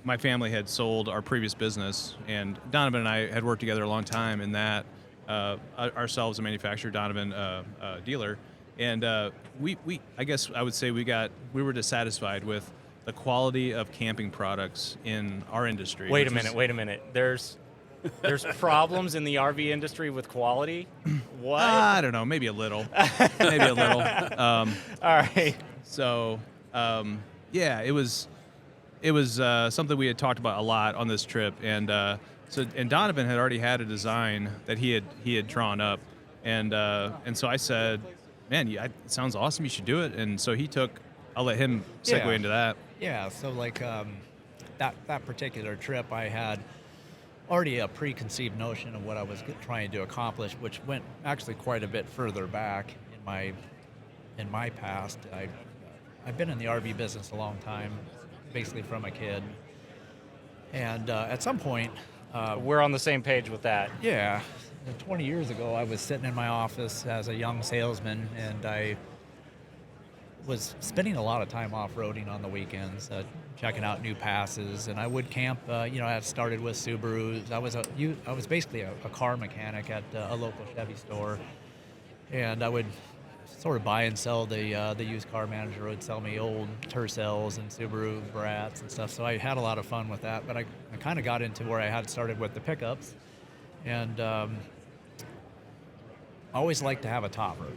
my family had sold our previous business, and Donovan and I had worked together a long time in that. Ourselves a manufacturer, Donovan a dealer, and we I guess I would say we were dissatisfied with the quality of camping products in our industry. Wait a minute. There's problems in the RV industry with quality. What? I don't know, maybe a little. All right. So yeah, it was something we had talked about a lot on this trip, and Donovan had already had a design that he had drawn up, and so I said, man, it sounds awesome, you should do it. And so I'll let him segue into that. Yeah, so like that particular trip, I had already a preconceived notion of what I was trying to accomplish, which went actually quite a bit further back in my past. I've been in the RV business a long time, basically from a kid, and at some point. We're on the same page with that. Yeah. 20 years ago, I was sitting in my office as a young salesman, and I was spending a lot of time off-roading on the weekends, checking out new passes, and I would camp. I started with Subarus. I was basically a car mechanic at a local Chevy store, and I would sort of buy and sell. The used car manager would sell me old Tercels and Subaru Brats and stuff. So I had a lot of fun with that. But I kind of got into where I had started with the pickups, and I always liked to have a topper,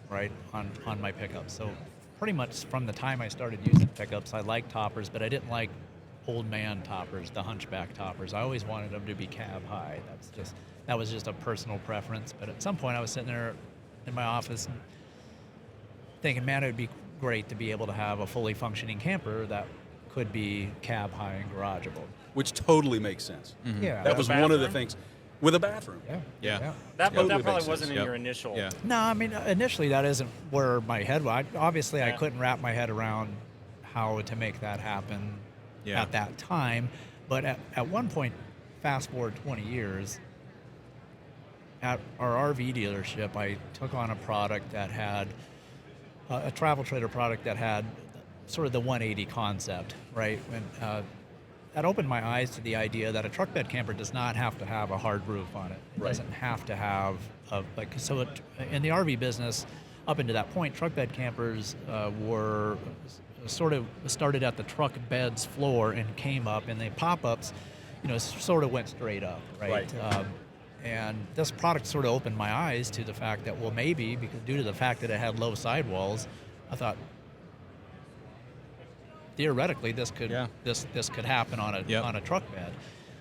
right, on my pickups. So pretty much from the time I started using pickups, I liked toppers, but I didn't like old man toppers, the hunchback toppers. I always wanted them to be cab high. That was just a personal preference. But at some point, I was sitting there in my office thinking, man, it would be great to be able to have a fully functioning camper that could be cab high and garageable. Which totally makes sense. Yeah. That was one of the things. With a bathroom. Yeah. That Totally probably makes wasn't sense. in your initial. Yeah. No, I mean, initially that isn't where my head was. Obviously, I Yeah. couldn't wrap my head around how to make that happen at that time. But at one point, fast forward 20 years, at our RV dealership, I took on a product that had a travel trailer product that had sort of the 180 concept, right? And that opened my eyes to the idea that a truck bed camper does not have to have a hard roof on it. It doesn't have to have in the RV business, up until that point, truck bed campers were sort of started at the truck bed's floor and came up, and the pop-ups, sort of went straight up, right? And this product sort of opened my eyes to the fact that, well, maybe because due to the fact that it had low sidewalls, I thought theoretically this could happen on a truck bed.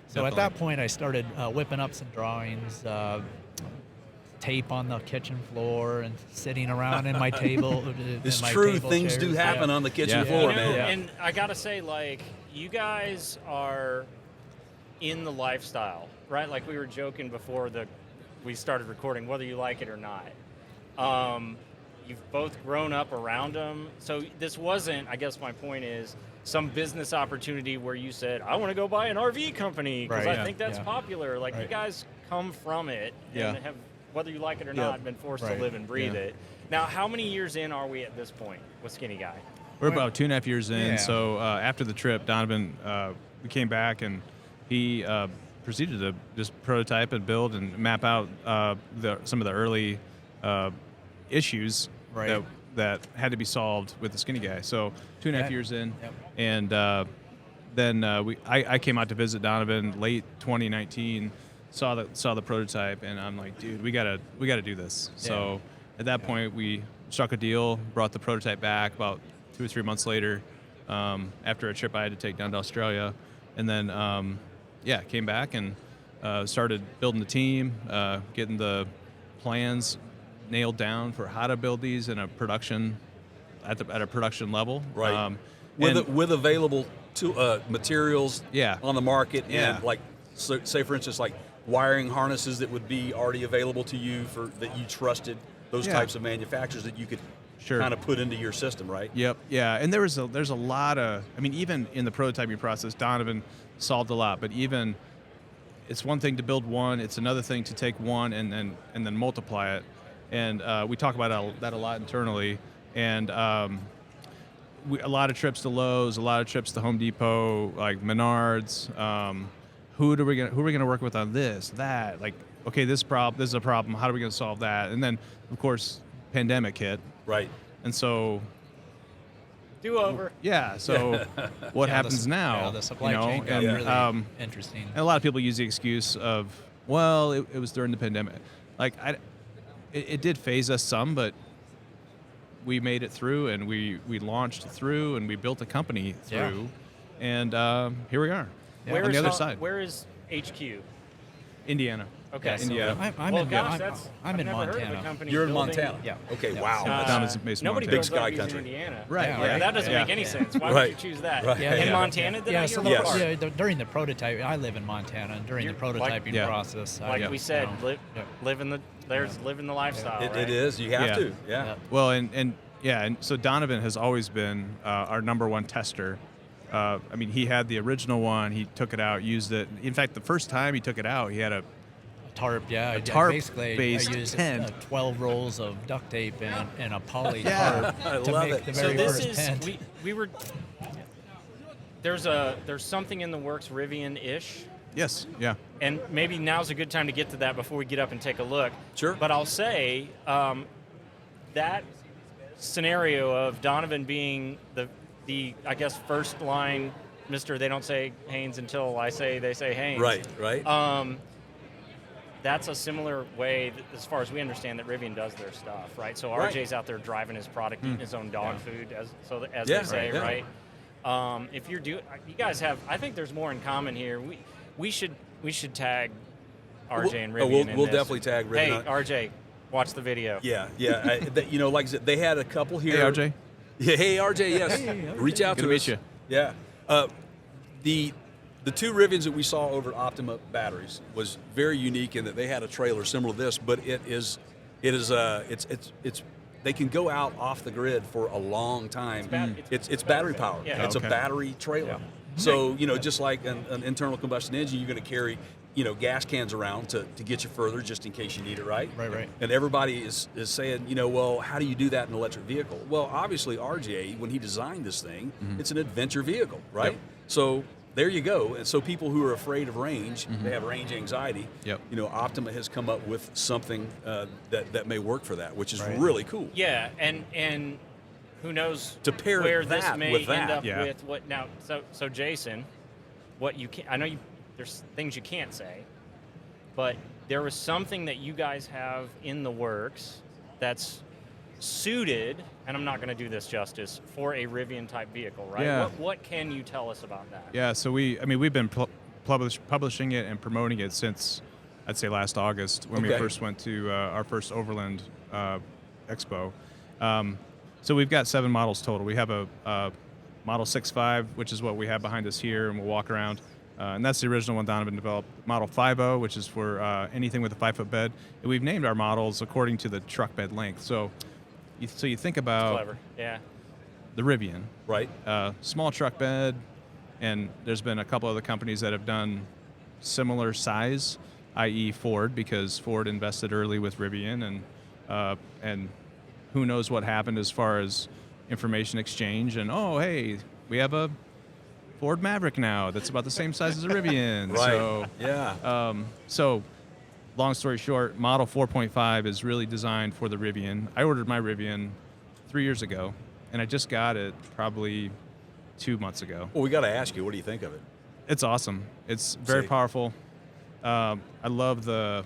So at that point, I started whipping up some drawings, tape on the kitchen floor, and sitting around in my table. It's in my true. table Things chairs. do happen on the kitchen Yeah. floor, You know, man. and I gotta say, like, you guys are in the lifestyle, right? Like we were joking before we started recording, whether you like it or not. you've both grown up around them. So this wasn't, I guess my point is, some business opportunity where you said, I want to go buy an RV company because Right. I think that's Yeah. popular. Like, you Right. guys come from it and have, whether you like it or Yeah. not, been forced Right. to live and breathe it. Now, how many years in are we at this point with Skinny Guy? We're about 2.5 years in. Yeah. So after the trip, Donovan, we came back and he proceeded to just prototype and build and map out some of the early issues Right. that had to be solved with the Skinny Guy. So 2.5 Yeah. years in, Yep. and then I came out to visit Donovan late 2019. Saw the prototype, and I'm like, dude, we gotta do this. So at that point, we struck a deal, brought the prototype back about 2 or 3 months later, after a trip I had to take down to Australia, and then came back and started building the team, getting the plans nailed down for how to build these in a production at a production level. Right. And- With available materials Yeah. on the market, Yeah. and like, so, say for instance, like wiring harnesses that would be already available to you for that you trusted, those Yeah. types of manufacturers that you could Sure. kind of put into your system, right? Yep. Yeah. And there's a lot of, I mean, even in the prototyping process, Donovan solved a lot. But even it's one thing to build one; it's another thing to take one and then multiply it. And we talk about that a lot internally. And a lot of trips to Lowe's, a lot of trips to Home Depot, like Menards. Who are we gonna work with on this, that? Like, okay, this is a problem. How are we gonna solve that? And then, of course, pandemic hit. Right. And so, Do over. yeah. So, what happens now? Yeah, the supply you know? chain got And, really interesting. and a lot of people use the excuse of, well, it was during the pandemic. Like, it did phase us some, but we made it through, and we launched through, and we built a company Yeah. through, and here we are Where on is the other ho- side, Where is HQ? Indiana. Okay. Yeah, Indiana. I'm well, in, gosh, I'm, that's, I'm I've in never heard of a Montana. company You're in building- Montana. Yeah. Okay. Yeah. Wow. Uh, Donovan's based in Nobody Montana. builds Big sky RVs country. in Indiana. Right, Yeah, yeah. That doesn't Yeah. make any sense. Why Right. would you choose that? Right. Yeah, In yeah. Montana, did I Yeah, hear so what Yes. part? during the prototype, I live in Montana, and during the You're- like- prototyping Yeah. process, Like I, we said, you know, yeah. living the lifestyle. It, right? it is. You have Yeah. to. Yeah. Yeah. Well, and so Donovan has always been our number one tester. I mean, he had the original one. He took it out, used it. In fact, the first time he took it out, he had a tarp, yeah. Basically, tarp-based I used tent. 12 rolls of duct tape and a poly Yeah. tarp I to love make it. the So very this first is tent. we were. There's something in the works Rivian-ish, yes, yeah, and maybe now's a good time to get to that before we get up and take a look. Sure. But I'll say that scenario of Donovan being the I guess first line, Mr. They don't say Haynes until I say they say Haynes. Right. Right. That's a similar way, that, as far as we understand, that Rivian does their stuff, right? So Right. RJ's out there driving his product, eating his own dog food, as Yeah, they say, right, yeah. right? If you're you guys have, I think there's more in common here. We should tag RJ and Rivian. in We'll this. definitely tag Rivian. Hey, RJ, watch the video. Yeah. Yeah. Like I said, they had a couple here. Hey, RJ. Yeah, hey RJ, yes. Reach out Good to to us. meet you. Yeah. The two Rivians that we saw over at Optima Batteries was very unique in that they had a trailer similar to this, but it's they can go out off the grid for a long time. It's battery powered. Yeah. It's Okay. a battery trailer. So just like an internal combustion engine, you're going to carry gas cans around to get you further just in case you need it, right? Right. And everybody is saying, well, how do you do that in an electric vehicle? Well, obviously, RJ, when he designed this thing, it's an adventure vehicle, right? Yep. So there you go. And so people who are afraid of range, they have range anxiety. Yep. Optima has come up with something that may work for that, which is Right. really cool. Yeah, and who knows To pair where this that may with that. end up Yeah. with what now. So Jason, what you can I know there's things you can't say, but there was something that you guys have in the works that's suited, and I'm not going to do this justice, for a Rivian type vehicle, right? Yeah. What can you tell us about that? Yeah. So we've been publishing it and promoting it since I'd say last August when we Okay. first went to our first Overland Expo. So we've got 7 models total. We have a Model 6.5, which is what we have behind us here, and we'll walk around. And that's the original one Donovan developed. Model 5.0, which is for anything with a 5-foot bed. And we've named our models according to the truck bed length. So so you think about Clever. Yeah. the Rivian, Right. small truck bed, and there's been a couple other companies that have done similar size, i.e. Ford, because Ford invested early with Rivian, and who knows what happened as far as information exchange, and oh, hey, we have a Ford Maverick now that's about the same size as a Rivian. Right. So, Yeah. so long story short, Model 4.5 is really designed for the Rivian. I ordered my Rivian 3 years ago, and I just got it probably 2 months ago. Well, we got to ask you, what do you think of it? It's awesome. It's very See. powerful. I love the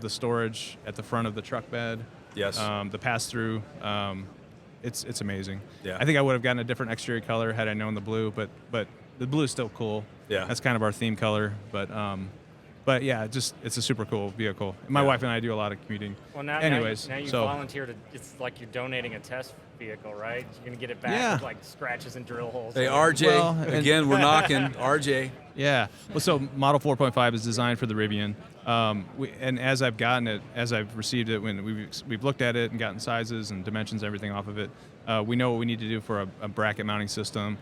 storage at the front of the truck bed. Yes. The pass through. It's amazing. Yeah. I think I would have gotten a different exterior color had I known the blue, but the blue is still cool. Yeah. That's kind of our theme color. But yeah, it's a super cool vehicle. My Yeah. wife and I do a lot of commuting. Well, now, anyways, now you so volunteer to. It's like you're donating a test vehicle, right? You're gonna get it back Yeah. with like scratches and drill holes. Hey, RJ, Well, and- again, we're knocking. RJ. yeah. Well, so Model 4.5 is designed for the Rivian. And as I've gotten it, as I've received it, when we've looked at it and gotten sizes and dimensions, everything off of it, we know what we need to do for a bracket mounting system.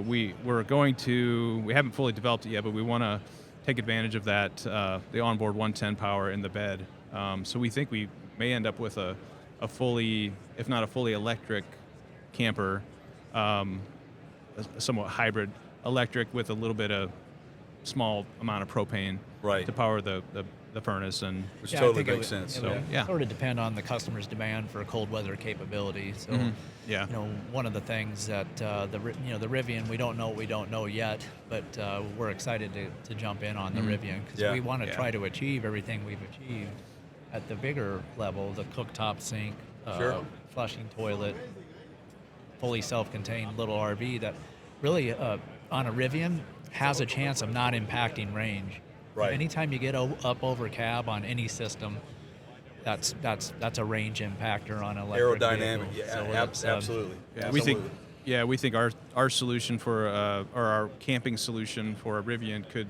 We haven't fully developed it yet, but we want to take advantage of that, the onboard 110 power in the bed. So we think we may end up with a fully, if not a fully electric camper, a somewhat hybrid electric with a little bit of small amount of propane Right. to power the furnace, and Which I totally think it makes would- sense. It So, would yeah. sort of depend on the customer's demand for cold weather capability. So, yeah. you know, one of the things that the Rivian, we don't know what we don't know yet, but we're excited to jump in on the Rivian because Yeah. we want to Yeah. try to achieve everything we've achieved at the bigger level: the cooktop sink, Sure. flushing toilet, fully self-contained little RV that really on a Rivian has a chance of not impacting range. Right. Anytime you get up over cab on any system, that's a range impactor on an electric Aerodynamic. vehicle. Yeah, So it's, absolutely. Yeah, Absolutely. we think our solution for or our camping solution for a Rivian could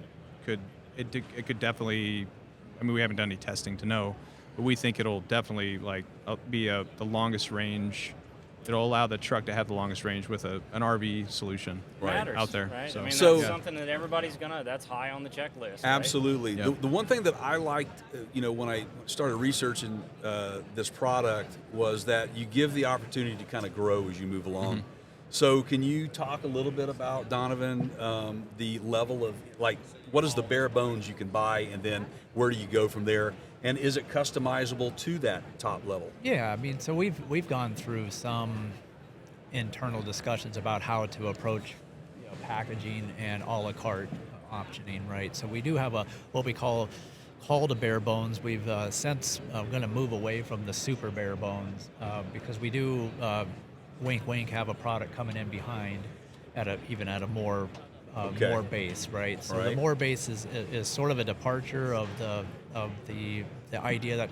definitely. I mean, we haven't done any testing to know, but we think it'll definitely be the longest range. It'll allow the truck to have the longest range with an RV solution Matters, out there. Right? So, I mean, So- that's something that everybody's that's high on the checklist. right? Absolutely. Yeah. The one thing that I liked, when I started researching this product was that you give the opportunity to kind of grow as you move along. Mm-hmm. So can you talk a little bit about, Donovan, the level of, what is the bare bones you can buy, and then where do you go from there? And is it customizable to that top level? Yeah, I mean, so we've gone through some internal discussions about how to approach packaging and a la carte optioning, right? So we do have what we call a bare bones. We've since going to move away from the super bare bones because we do wink wink have a product coming in behind even at a more Okay. more base, right? So Right. the more base is sort of a departure of the idea that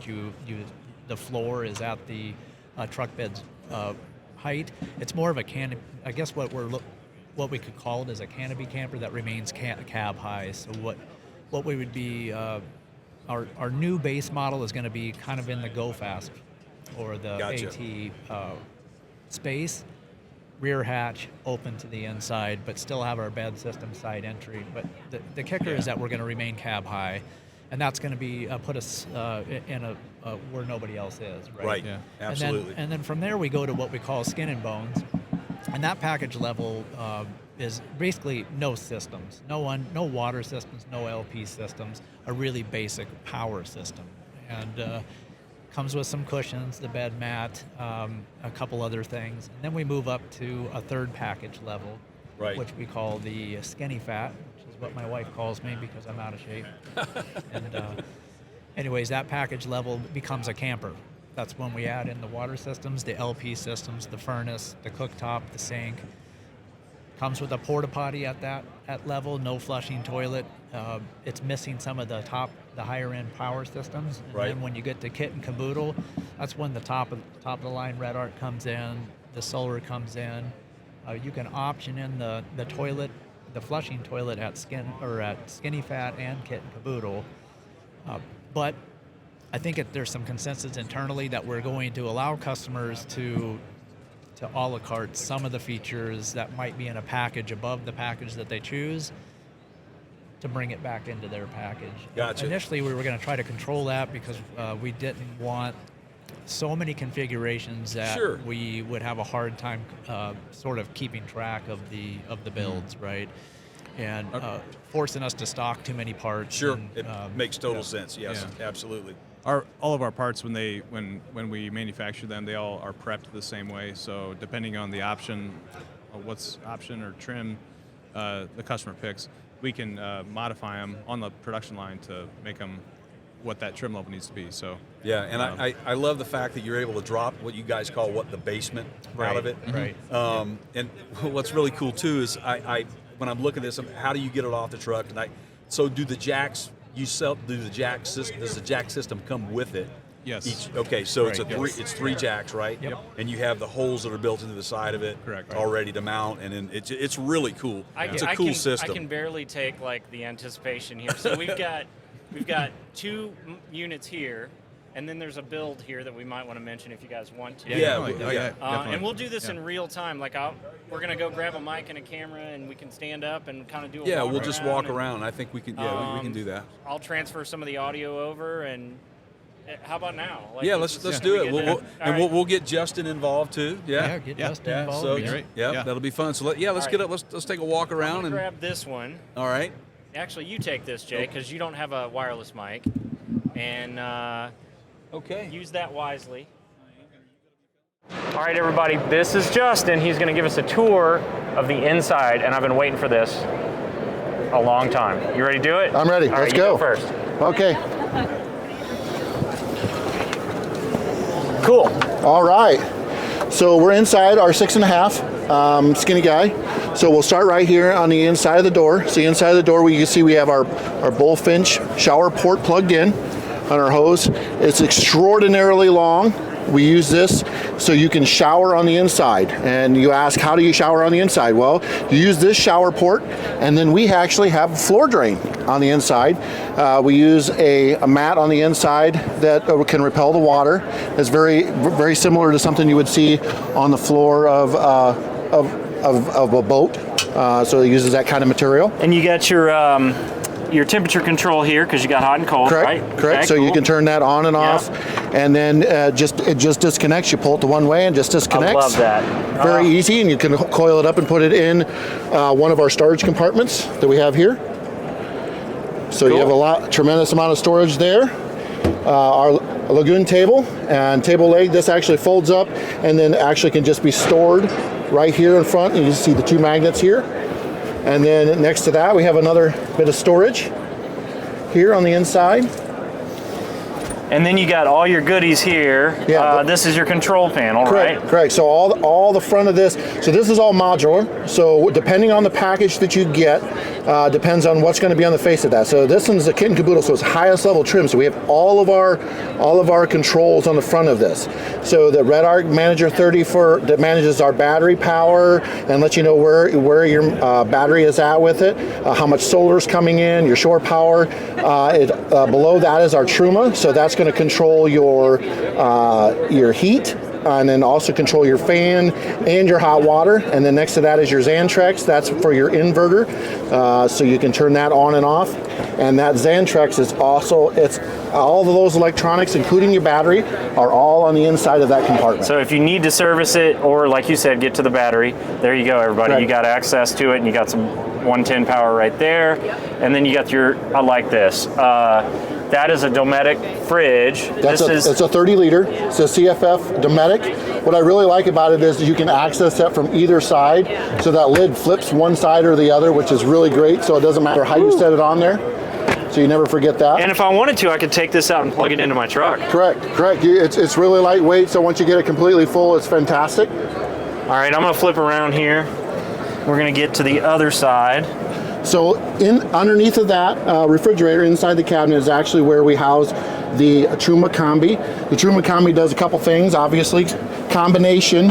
the floor is at the truck bed's height. It's more of a canopy. I guess what we could call it is a canopy camper that remains cab high. So what we would be our new base model is going to be kind of in the Go Fast or the Gotcha. AT space. Rear hatch open to the inside, but still have our bed system side entry. But the kicker is that we're going to remain cab high, and that's going to be put us in a where nobody else is, right? Right. Yeah. Absolutely. And then from there we go to what we call skin and bones, and that package level is basically no systems, no water systems, no LP systems, a really basic power system, and comes with some cushions, the bed mat, a couple other things, and then we move up to a third package level, Right. which we call the skinny fat, which is what my wife calls me because I'm out of shape. And anyways, that package level becomes a camper. That's when we add in the water systems, the LP systems, the furnace, the cooktop, the sink. Comes with a porta potty at level, no flushing toilet. It's missing some of the higher end power systems. And Right. then when you get to kit and caboodle, that's when the top of the line Red Arc comes in, the solar comes in. You can option in the toilet, the flushing toilet at Skinny Fat and Kit and Caboodle. But I think there's some consensus internally that we're going to allow customers to a la carte some of the features that might be in a package above the package that they choose to bring it back into their package. Gotcha. Initially, we were going to try to control that because we didn't want so many configurations that Sure. we would have a hard time sort of keeping track of the builds, right? And forcing us to stock too many parts. Sure, and, it makes total sense. Yes, absolutely. All of our parts, when we manufacture them, they all are prepped the same way. So depending on the option, what's option or trim the customer picks, we can modify them on the production line to make them what that trim level needs to be. So Yeah, and I love the fact that you're able to drop what you guys call the basement out of it. Right. And what's really cool too is I when I'm looking at this, how do you get it off the truck? And so do the jacks you sell? Does the jack system come with it? Yes. Okay, so Right, it's three jacks, right? Yep. And you have the holes that are built into the side of it, Correct. all ready to mount, and then it's really cool. It's a I cool can, system. I can barely take like the anticipation here. So we've got 2 units here, and then there's a build here that we might want to mention if you guys want to. Yeah, definitely. And we'll do this in real time. Like we're gonna go grab a mic and a camera, and we can stand up and kind of do a Yeah, walk we'll just around walk and, around. I think we can. Yeah, we can do that. I'll transfer some of the audio over, and how about now? Like, Yeah, let's do it. We'll get Justin involved too. Yeah, get Justin involved. So Great. yeah, Yeah. that'll be fun. So let's get up. Let's take a walk I'm around gonna and grab this one. all right. Actually, you take this, Jay, because you don't have a wireless mic, and Okay. use that wisely. All right, everybody, this is Justin. He's going to give us a tour of the inside, and I've been waiting for this a long time. You ready to do it? I'm ready. All right, Let's you go. first. Okay. Cool. All right. So we're inside our 6.5 Skinny Guy. So we'll start right here on the inside of the door. So inside of the door, you can see we have our Bullfinch shower port plugged in on our hose. It's extraordinarily long. We use this so you can shower on the inside. And you ask, how do you shower on the inside? Well, you use this shower port, and then we actually have a floor drain on the inside. We use a mat on the inside that can repel the water. It's very, very similar to something you would see on the floor of a boat. So it uses that kind of material. And you got your temperature control here because you got hot and cold, Correct. right? Correct. Okay, So you cool. can turn that on and off, and then it just disconnects. You pull it to one way and just disconnects. I love that. Very easy, and you can coil it up and put it in one of our storage compartments that we have here. So you have tremendous amount of storage there. Our lagoon table and table leg. This actually folds up, and then actually can just be stored right here in front. And you see the 2 magnets here. And then next to that, we have another bit of storage here on the inside. And then you got all your goodies here. Yeah, this is your control panel, Correct, right? correct. So all the front of this, so this is all modular. So depending on the package that you get, depends on what's going to be on the face of that. So this one's a kit and caboodle, so it's highest level trim. So we have all of our controls on the front of this. So the Red Arc Manager 30 that manages our battery power and lets you know where your battery is at with it, how much solar is coming in, your shore power. Below that is our Truma, so that's going to control your heat, and then also control your fan and your hot water. And then next to that is your Xantrex. That's for your inverter, so you can turn that on and off. And that Xantrex is also, it's all of those electronics, including your battery, are all on the inside of that compartment. So if you need to service it, or like you said, get to the battery, there you go, everybody. Right. You got access to it, and you got some 110 power right there. And then you got I like this. That is a Dometic fridge. It's a 30 liter. It's a CFF Dometic. What I really like about it is you can access that from either side. So that lid flips one side or the other, which is really great. So it doesn't matter how you set it on there. So you never forget that. And if I wanted to, I could take this out and plug it into my truck. Correct. It's really lightweight. So once you get it completely full, it's fantastic. All right, I'm gonna flip around here. We're gonna get to the other side. So underneath of that refrigerator inside the cabinet is actually where we house the Truma Combi. The Truma Combi does a couple things, obviously. Combination,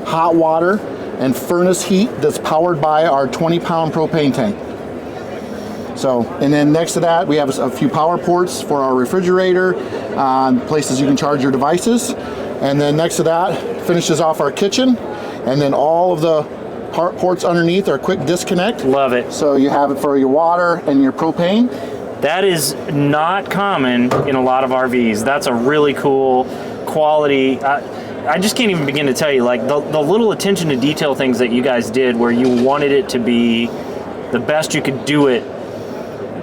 hot water, and furnace heat that's powered by our 20-pound propane tank. So, and then next to that, we have a few power ports for our refrigerator, places you can charge your devices. And then next to that, finishes off our kitchen. And then all of the ports underneath are quick disconnect. Love it. So you have it for your water and your propane. That is not common in a lot of RVs. That's a really cool quality. I just can't even begin to tell you, like the little attention to detail things that you guys did where you wanted it to be the best you could do it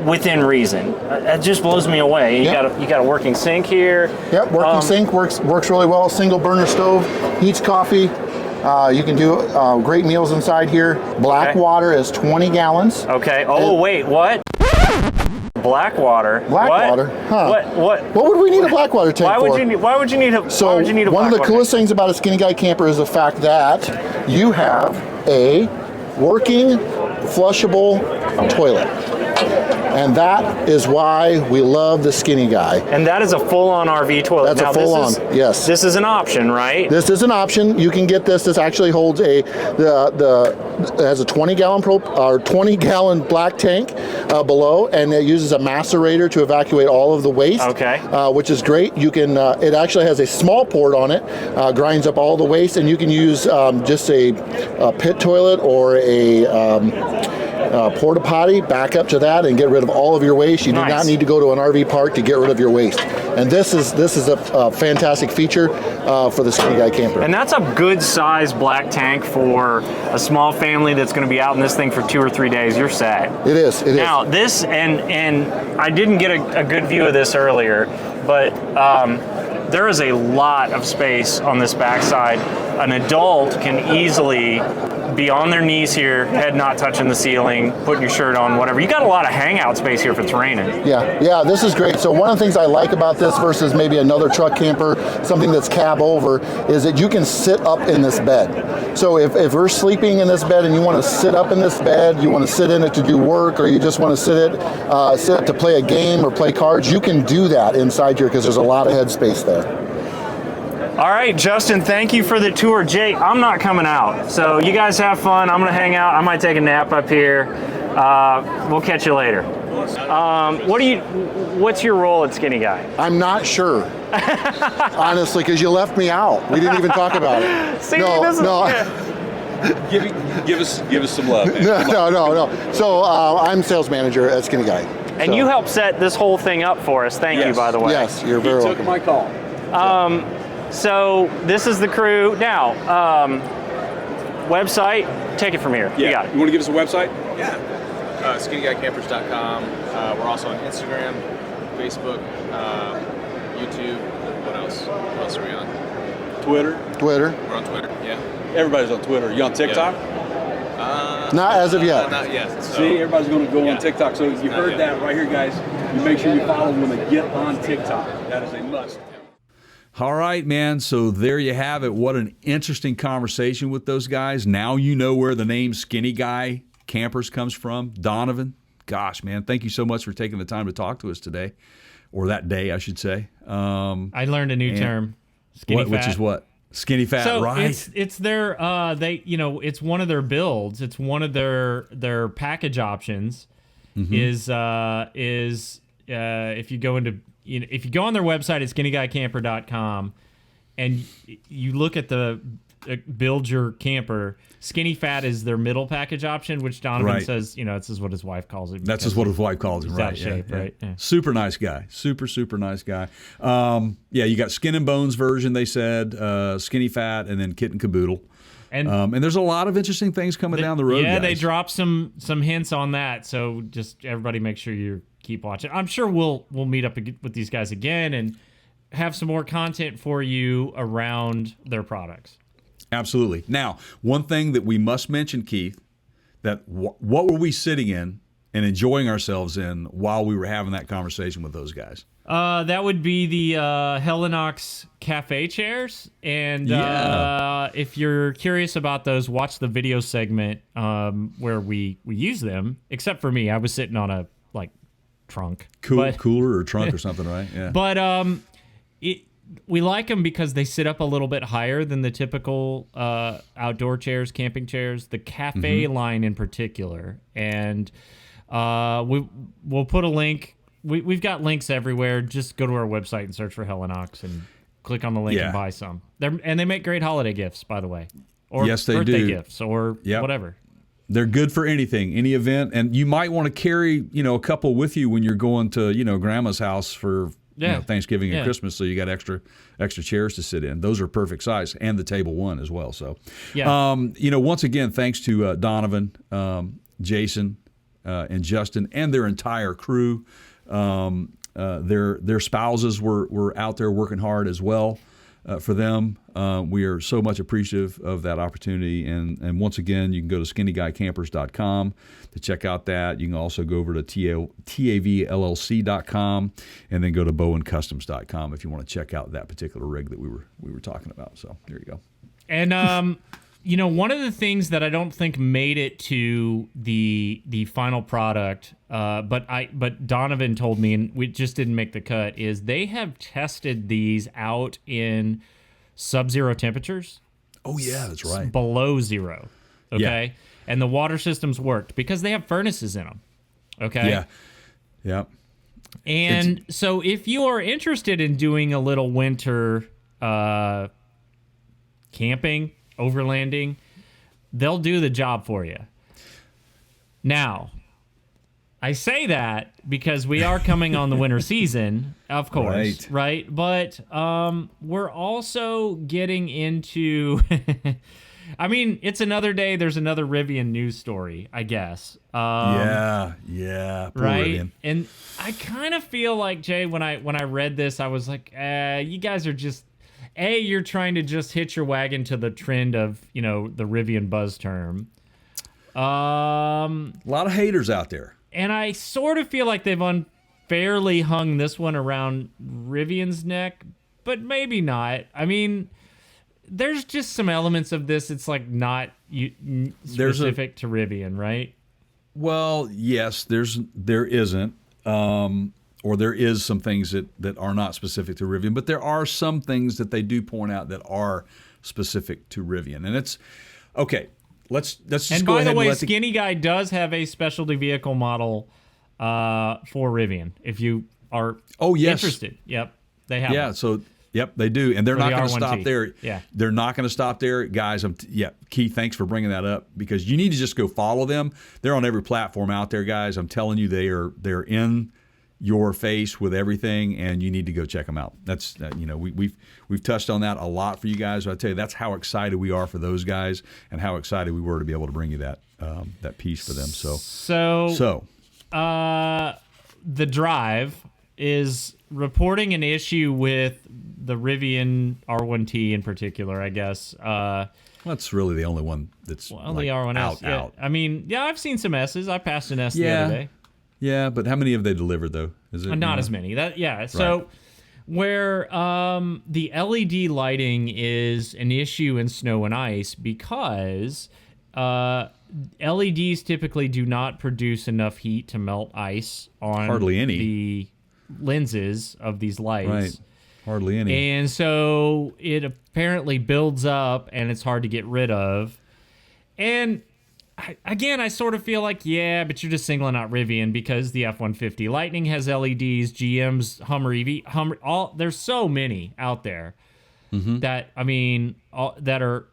within reason. It just blows me away. You got a working sink here. Yep, working sink works really well. Single burner stove, heats coffee. You can do great meals inside here. Black water is 20 gallons. Okay. Oh, wait, what? Black water. Black water? Huh. What would we need a black water tank for? Why would you need a one of the coolest things about a Skinny Guy camper is the fact that you have a working flushable toilet. And that is why we love the Skinny Guy. And that is a full-on RV toilet. That's a full-on, yes. This is an option, right? This is an option. You can get this. This actually holds it has a 20-gallon black tank below, and it uses a macerator to evacuate all of the waste. Okay. Which is great. You can. It actually has a small port on it, grinds up all the waste, and you can use just a pit toilet or a porta potty, back up to that and get rid of all of your waste. You do not need to go to an RV park to get rid of your waste. And this is a fantastic feature for the Skinny Guy camper. And that's a good size black tank for a small family that's going to be out in this thing for 2 or 3 days. You're set. It is. Now this, and I didn't get a good view of this earlier, but there is a lot of space on this backside. An adult can easily be on their knees here, head not touching the ceiling, putting your shirt on, whatever. You got a lot of hangout space here if it's raining. Yeah, this is great. So one of the things I like about this versus maybe another truck camper, something that's cab over, is that you can sit up in this bed. So if we're sleeping in this bed and you want to sit up in this bed, you want to sit in it to do work, or you just want to sit to play a game or play cards, you can do that inside here because there's a lot of headspace there. All right, Justin, thank you for the tour. Jay, I'm not coming out, so you guys have fun. I'm gonna hang out. I might take a nap up here. We'll catch you later. What's your role at Skinny Guy? I'm not sure, honestly, because you left me out. We didn't even talk about it. See, no. Give us some love. Man. No. So I'm sales manager at Skinny Guy. And you helped set this whole thing up for us. Thank you, by the way. Yes, you're very welcome. Took my call. So this is the crew. Now, website, take it from here. Yeah. You got it. You want to give us a website? Yeah. SkinnyGuyCampers.com. We're also on Instagram, Facebook, YouTube. What else? What else are we on? Twitter. We're on Twitter, yeah. Everybody's on Twitter. You on TikTok? Not as of yet. Not yet. So. See, everybody's going to go on TikTok. So you heard that right here, guys. You make sure you follow them when they get on TikTok. That is a must. All right, man. So there you have it. What an interesting conversation with those guys. Now you know where the name Skinny Guy Campers comes from. Donovan, gosh, man, thank you so much for taking the time to talk to us today, or that day, I should say. I learned a new term, skinny fat. Which is what? Skinny fat, so right? It's their it's one of their builds. It's one of their package options. Mm-hmm. If you go into if you go on their website at skinnyguycamper.com and you look at the build your camper, skinny fat is their middle package option, which Donovan says, this is what his wife calls it. That's just what his wife calls him, right? Out of shape, right? Yeah. Super nice guy. Super nice guy. You got Skin and Bones version, they said, Skinny Fat, and then Kit and Caboodle. And there's a lot of interesting things coming down the road. Yeah, guys. They dropped some hints on that. So just everybody make sure you keep watching. I'm sure we'll meet up with these guys again and have some more content for you around their products. Absolutely. Now, one thing that we must mention, Keith, that what were we sitting in and enjoying ourselves in while we were having that conversation with those guys? That would be the Helinox cafe chairs. And if you're curious about those, watch the video segment where we use them. Except for me, I was sitting on a trunk. Cooler or trunk or something, right? Yeah. But we like them because they sit up a little bit higher than the typical outdoor chairs, camping chairs, the cafe line in particular. And We'll put a link. We've got links everywhere. Just go to our website and search for Helinox and click on the link and buy some. They make great holiday gifts, by the way, or yes, they birthday do. gifts, or whatever. They're good for anything, any event, and you might want to carry, a couple with you when you're going to, grandma's house for Thanksgiving and Christmas, so you got extra chairs to sit in. Those are perfect size, and the table one as well. So, once again, thanks to Donovan, Jason, and Justin, and their entire crew. Their spouses were out there working hard as well. For them, we are so much appreciative of that opportunity. And once again, you can go to skinnyguycampers.com to check out that. You can also go over to tavllc.com and then go to bowencustoms.com if you want to check out that particular rig that we were talking about. So there you go. And one of the things that I don't think made it to the final product, but Donovan told me, and we just didn't make the cut, is they have tested these out in sub-zero temperatures. Oh yeah, that's right. Below zero. Okay, and the water systems worked because they have furnaces in them. Okay. Yeah. And so if you are interested in doing a little winter camping, overlanding, they'll do the job for you. Now, I say that because we are coming on the winter season, of course, right? But we're also getting into I mean, it's another day, there's another Rivian news story, I guess. Poor right? Rivian. And I kind of feel like, Jay, when I read this, I was like, you guys are just you're trying to just hitch your wagon to the trend of, the Rivian buzz term. A lot of haters out there. And I sort of feel like they've unfairly hung this one around Rivian's neck, but maybe not. I mean, there's just some elements of this. It's like not specific to Rivian, right? Well, yes, there isn't. Or there is some things that are not specific to Rivian, but there are some things that they do point out that are specific to Rivian. And it's, okay, let's just and go ahead and by the way, Skinny Guy does have a specialty vehicle model for Rivian, if you are interested. Yep, they have one. So, yep, they do. And they're not going to stop there. Yeah. They're not going to stop there. Guys, Keith, thanks for bringing that up, because you need to just go follow them. They're on every platform out there, guys. I'm telling you, they're in your face with everything, and you need to go check them out. That's we've touched on that a lot for you guys. But I tell you, that's how excited we are for those guys, and how excited we were to be able to bring you that piece for them. So the Drive is reporting an issue with the Rivian R1T in particular, I guess. That's really the only one that's the R1S. out. I mean, I've seen some S's. I passed an S the other day. Yeah, but how many have they delivered, though? Is it not as many? So where the LED lighting is an issue in snow and ice, because LEDs typically do not produce enough heat to melt ice on hardly any the lenses of these lights. Right. Hardly any. And so it apparently builds up, and it's hard to get rid of. And again, I sort of feel like, but you're just singling out Rivian because the F-150 Lightning has LEDs, GM's Hummer EV, there's so many out there that, I mean, that are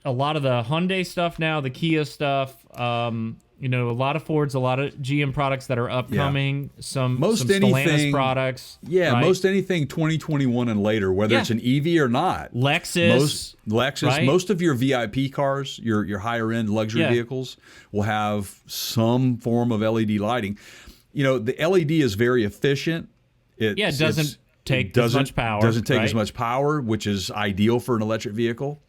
a lot of the Hyundai stuff now, the Kia stuff, a lot of Fords, a lot of GM products that are upcoming, some Stellantis products. Yeah, right? Most anything 2021 and later, whether it's an EV or not. Lexus. Right? Most of your VIP cars, your higher end luxury vehicles will have some form of LED lighting. The LED is very efficient. It doesn't take as much power. Doesn't take as much power, which is ideal for an electric vehicle.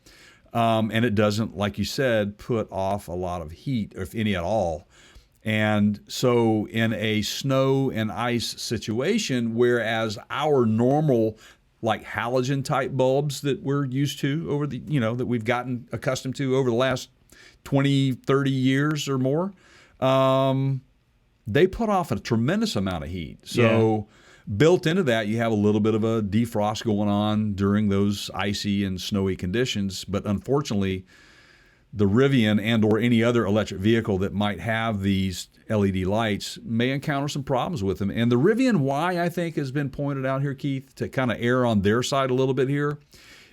And it doesn't, like you said, put off a lot of heat, if any at all. And so in a snow and ice situation, whereas our normal, like halogen type bulbs that we're used to over the, that we've gotten accustomed to over the last 20, 30 years or more, they put off a tremendous amount of heat. So built into that, you have a little bit of a defrost going on during those icy and snowy conditions. But unfortunately, the Rivian and or any other electric vehicle that might have these LED lights may encounter some problems with them. And the Rivian Y, I think, has been pointed out here, Keith, to kind of err on their side a little bit here,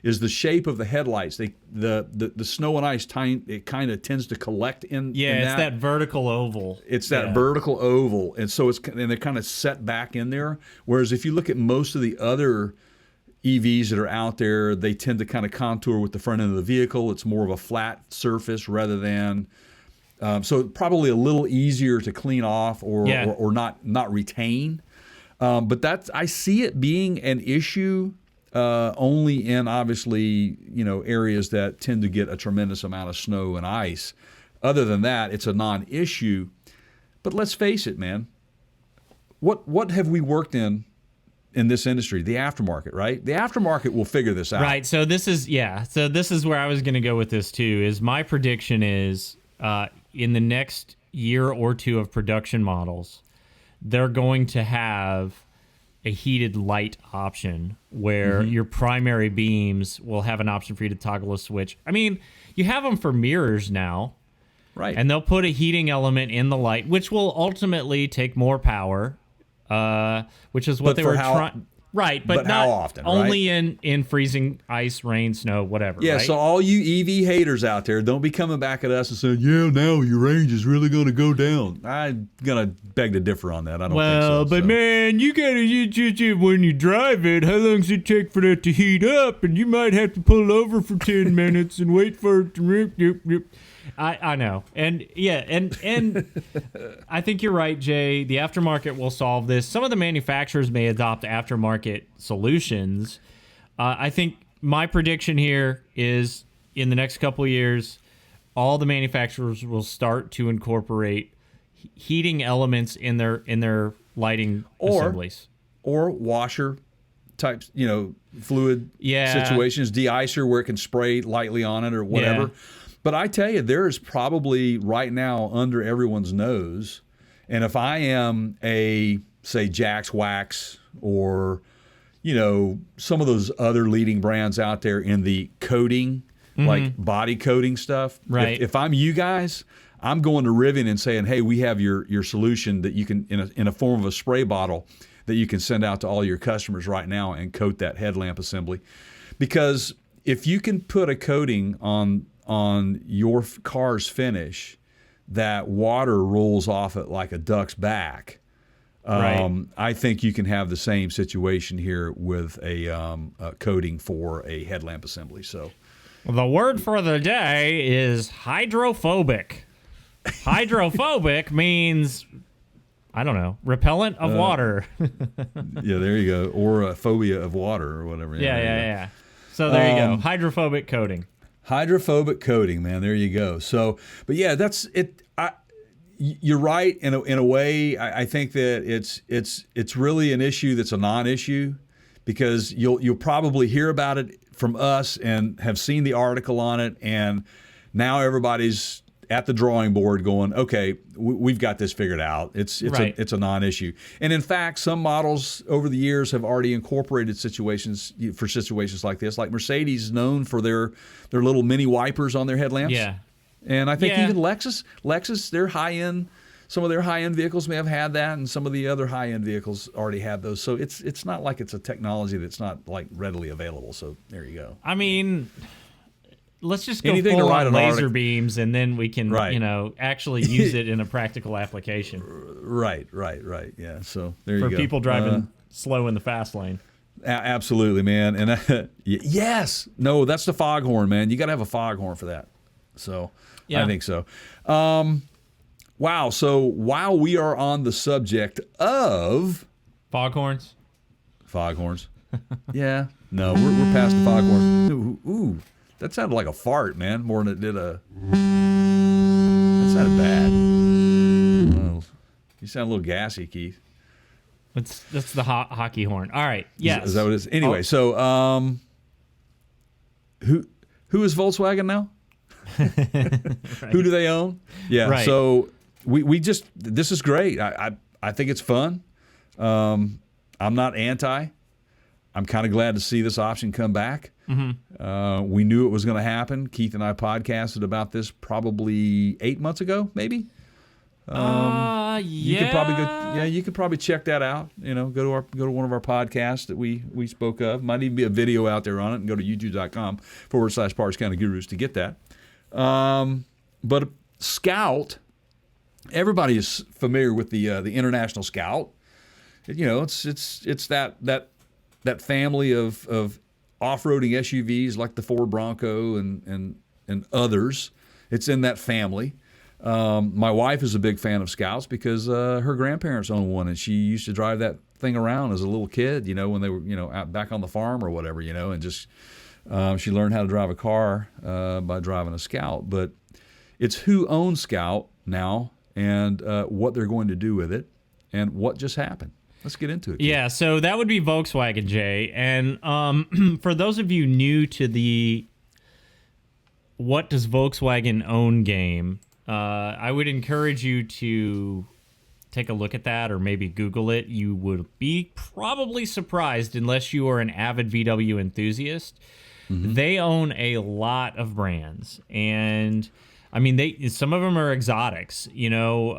is the shape of the headlights. The snow and ice it kind of tends to collect in. Yeah, in it's that vertical oval. It's that vertical oval, and so they're kind of set back in there. Whereas if you look at most of the other EVs that are out there, they tend to kind of contour with the front end of the vehicle. It's more of a flat surface rather than, so probably a little easier to clean off or not retain. But I see it being an issue only in obviously areas that tend to get a tremendous amount of snow and ice. Other than that, it's a non-issue. But let's face it, man. What have we worked in this industry? The aftermarket, right? The aftermarket will figure this out. Right. So this is where I was going to go with this too. Is my prediction is in the next year or two of production models, they're going to have a heated light option where your primary beams will have an option for you to toggle a switch. I mean, you have them for mirrors now. Right. And they'll put a heating element in the light, which will ultimately take more power. Which is what they were trying. Right, but not how often? Only in freezing ice, rain, snow, whatever. Yeah, right? so all you EV haters out there, don't be coming back at us and saying, "Yeah, now your range is really going to go down." I'm gonna beg to differ on that. I don't think so. But man, you gotta when you drive it. How long does it take for that to heat up? And you might have to pull over for 10 minutes and wait for it to. I know. And yeah, and I think you're right, Jay. The aftermarket will solve this. Some of the manufacturers may adopt aftermarket solutions. I think my prediction here is in the next couple of years, all the manufacturers will start to incorporate heating elements in their lighting assemblies. Or washer types, fluid situations, de-icer where it can spray lightly on it or whatever. Yeah. But I tell you, there is probably right now under everyone's nose, and if I am say Jax Wax or, some of those other leading brands out there in the coating, like body coating stuff. Right. If I'm you guys, I'm going to Rivian and saying, hey, we have your solution that you can, in a form of a spray bottle, that you can send out to all your customers right now and coat that headlamp assembly. Because if you can put a coating on your car's finish that water rolls off it like a duck's back, I think you can have the same situation here with a coating for a headlamp assembly. So, the word for the day is hydrophobic. Hydrophobic means, I don't know, repellent of water. Yeah, there you go. Or a phobia of water or whatever. Yeah. So there you go. Hydrophobic coating. Hydrophobic coating, man. There you go. So, but yeah, that's it. You're right in a way. I think that it's really an issue that's a non-issue, because you'll probably hear about it from us and have seen the article on it, and now everybody's at the drawing board going, okay, we've got this figured out. It's a non-issue. And in fact, some models over the years have already incorporated situations like this. Like Mercedes is known for their little mini wipers on their headlamps. Yeah. And I think even Lexus, their high-end, some of their high-end vehicles may have had that, and some of the other high-end vehicles already have those. So it's not like it's a technology that's not like readily available. So there you go. I mean, let's just go full on laser beams, and then we can, actually use it in a practical application. Right. Yeah. So there you go. For people driving slow in the fast lane. Absolutely, man. And yes, no, that's the foghorn, man. You got to have a foghorn for that. So I think so. Wow. So while we are on the subject of foghorns, yeah, no, we're past the foghorns. Ooh, that sounded like a fart, man, more than it did a. That sounded bad. Well, you sound a little gassy, Keith. That's the hockey horn. All right. Yes. Is that what it is? Anyway, so who is Volkswagen now? Right. Who do they own? Yeah. Right. So we just, this is great. I think it's fun. I'm not anti. I'm kind of glad to see this option come back. We knew it was going to happen. Keith and I podcasted about this probably 8 months ago, maybe. You could probably you could probably check that out. Go to one of our podcasts that we spoke of. Might even be a video out there on it, and go to youtube.com/Parks County Gurus to get that. But Scout, everybody is familiar with the International Scout. It's that family of off-roading SUVs like the Ford Bronco and others. It's in that family. My wife is a big fan of Scouts because her grandparents own one, and she used to drive that thing around as a little kid, when they were, out back on the farm or whatever, and just she learned how to drive a car by driving a Scout. But it's who owns Scout now and what they're going to do with it and what just happened. Let's get into it. Yeah, so that would be Volkswagen, Jay. And for those of you new to the what does Volkswagen own game, I would encourage you to take a look at that or maybe Google it. You would be probably surprised unless you are an avid VW enthusiast. They own a lot of brands. And I mean, some of them are exotics, Bugatti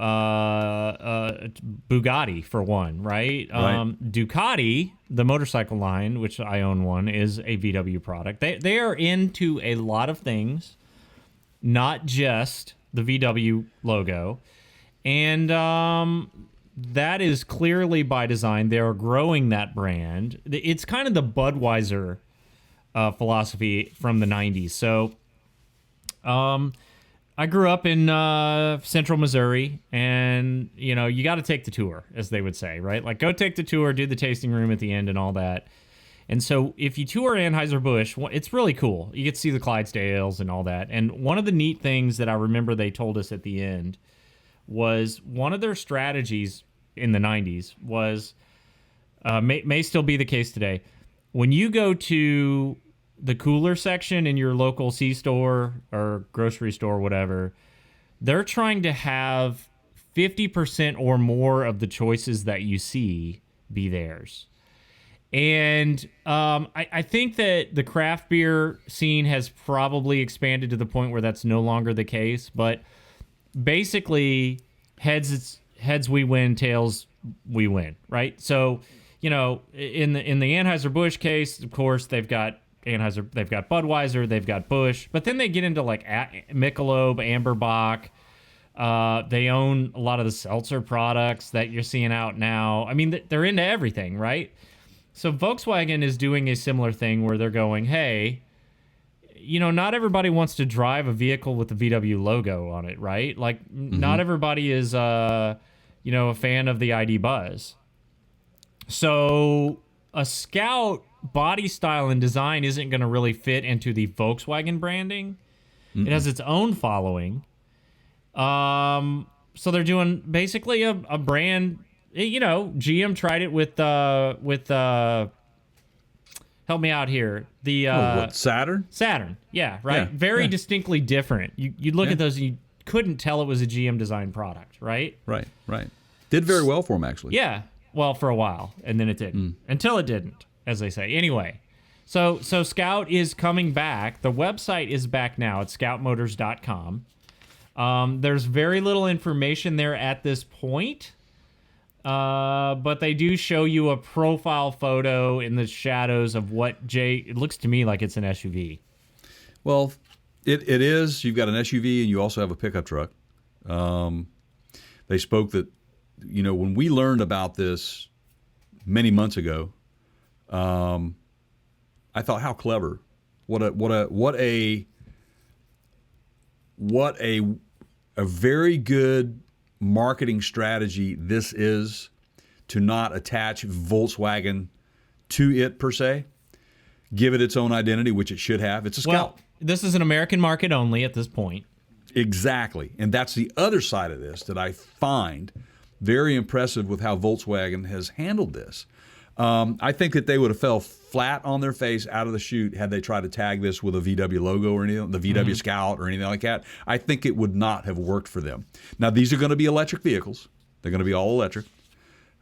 for one, right? Ducati, the motorcycle line, which I own one, is a VW product. They are into a lot of things, not just the VW logo. And that is clearly by design. They are growing that brand. It's kind of the Budweiser philosophy from the 90s. So, I grew up in central Missouri, and, you got to take the tour, as they would say, right? Like, go take the tour, do the tasting room at the end and all that. And so if you tour Anheuser-Busch, it's really cool. You get to see the Clydesdales and all that. And one of the neat things that I remember they told us at the end was one of their strategies in the 90s was, may still be the case today, when you go to the cooler section in your local C-store or grocery store, whatever, they're trying to have 50% or more of the choices that you see be theirs. And I think that the craft beer scene has probably expanded to the point where that's no longer the case. But basically, heads we win, tails we win, right? So, in the Anheuser-Busch case, of course, they've got Budweiser, they've got Busch, but then they get into like Michelob, Amberbach. They own a lot of the seltzer products that you're seeing out now. I mean, they're into everything, right? So Volkswagen is doing a similar thing where they're going, hey, not everybody wants to drive a vehicle with the VW logo on it, right? Like, not everybody is, a fan of the ID Buzz. So a Scout body style and design isn't going to really fit into the Volkswagen branding. It has its own following. So they're doing basically a brand. GM tried it with help me out here. The Saturn? Saturn, yeah, right. Yeah, Very distinctly different. You look at those and you couldn't tell it was a GM design product, right? Right. Did very well for them, actually. Yeah, well, for a while, and then it didn't. Until it didn't, as they say. Anyway, so Scout is coming back. The website is back now. It's scoutmotors.com. There's very little information there at this point. But they do show you a profile photo in the shadows of what it looks to me like it's an SUV. Well, it is. You've got an SUV and you also have a pickup truck. They spoke that, when we learned about this many months ago, I thought, how clever. What a very good marketing strategy this is to not attach Volkswagen to it per se. Give it its own identity, which it should have. It's a Scout. Well, this is an American market only at this point. Exactly. And that's the other side of this that I find very impressive with how Volkswagen has handled this. I think that they would have fell flat on their face out of the chute had they tried to tag this with a VW logo or anything, the VW Scout or anything like that. I think it would not have worked for them. Now, these are going to be electric vehicles. They're going to be all electric.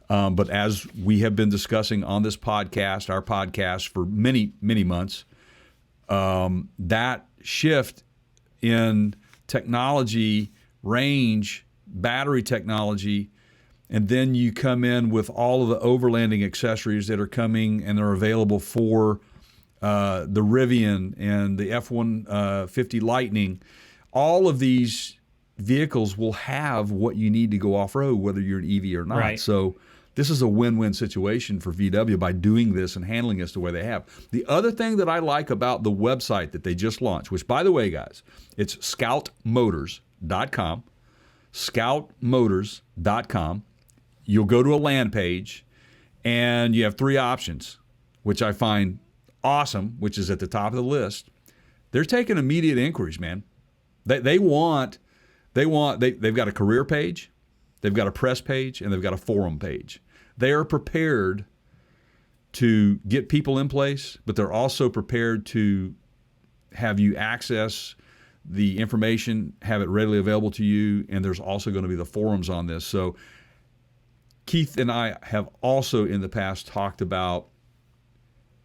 But as we have been discussing on this podcast, our podcast for many, many months, that shift in technology, range, battery technology, and then you come in with all of the overlanding accessories that are coming and are available for the Rivian and the F-150 Lightning. All of these vehicles will have what you need to go off-road, whether you're an EV or not. Right. So this is a win-win situation for VW by doing this and handling this the way they have. The other thing that I like about the website that they just launched, which, by the way, guys, it's scoutmotors.com, scoutmotors.com. You'll go to a land page, and you have 3 options, which I find awesome, which is at the top of the list. They're taking immediate inquiries, man. They've got a career page, they've got a press page, and they've got a forum page. They are prepared to get people in place, but they're also prepared to have you access the information, have it readily available to you, and there's also going to be the forums on this. So Keith and I have also in the past talked about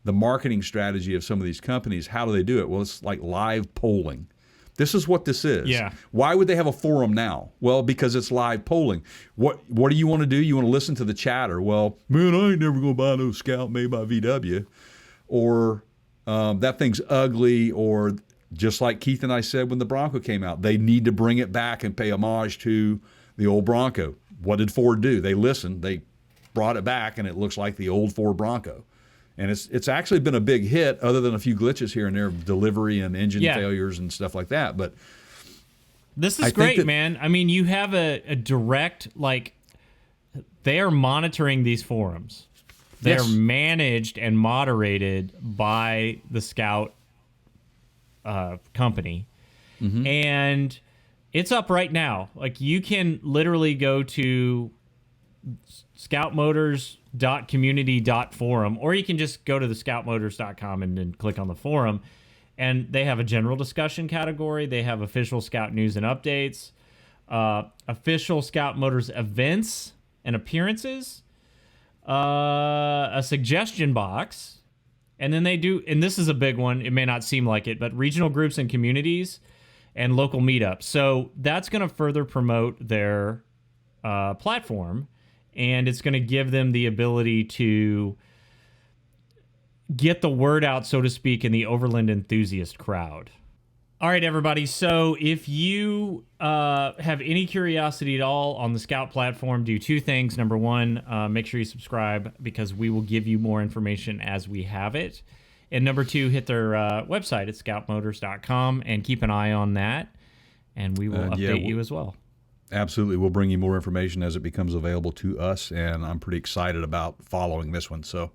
the marketing strategy of some of these companies. How do they do it? Well, it's like live polling. This is what this is. Yeah. Why would they have a forum now? Well, because it's live polling. What do you want to do? You want to listen to the chatter. Well, man, I ain't never going to buy no Scout made by VW. Or that thing's ugly. Or just like Keith and I said when the Bronco came out, they need to bring it back and pay homage to the old Bronco. What did Ford do? They listened. They brought it back, and it looks like the old Ford Bronco. And it's actually been a big hit, other than a few glitches here and there, delivery and engine failures and stuff like that. But this is great, man. I mean, you have a direct, like, they are monitoring these forums. They're managed and moderated by the Scout company. Mm-hmm. And it's up right now. Like, you can literally go to scoutmotors.community.forum, or you can just go to the scoutmotors.com and then click on the forum. And they have a general discussion category. They have official Scout news and updates, official Scout Motors events and appearances, a suggestion box, and then they do, and this is a big one, it may not seem like it, but regional groups and communities and local meetups. So that's going to further promote their platform. And it's going to give them the ability to get the word out, so to speak, in the overland enthusiast crowd. All right, everybody. So if you have any curiosity at all on the Scout platform, do 2 things. Number 1, make sure you subscribe, because we will give you more information as we have it. And number 2, hit their website at scoutmotors.com and keep an eye on that. And we will update you as well. Absolutely. We'll bring you more information as it becomes available to us, and I'm pretty excited about following this one. So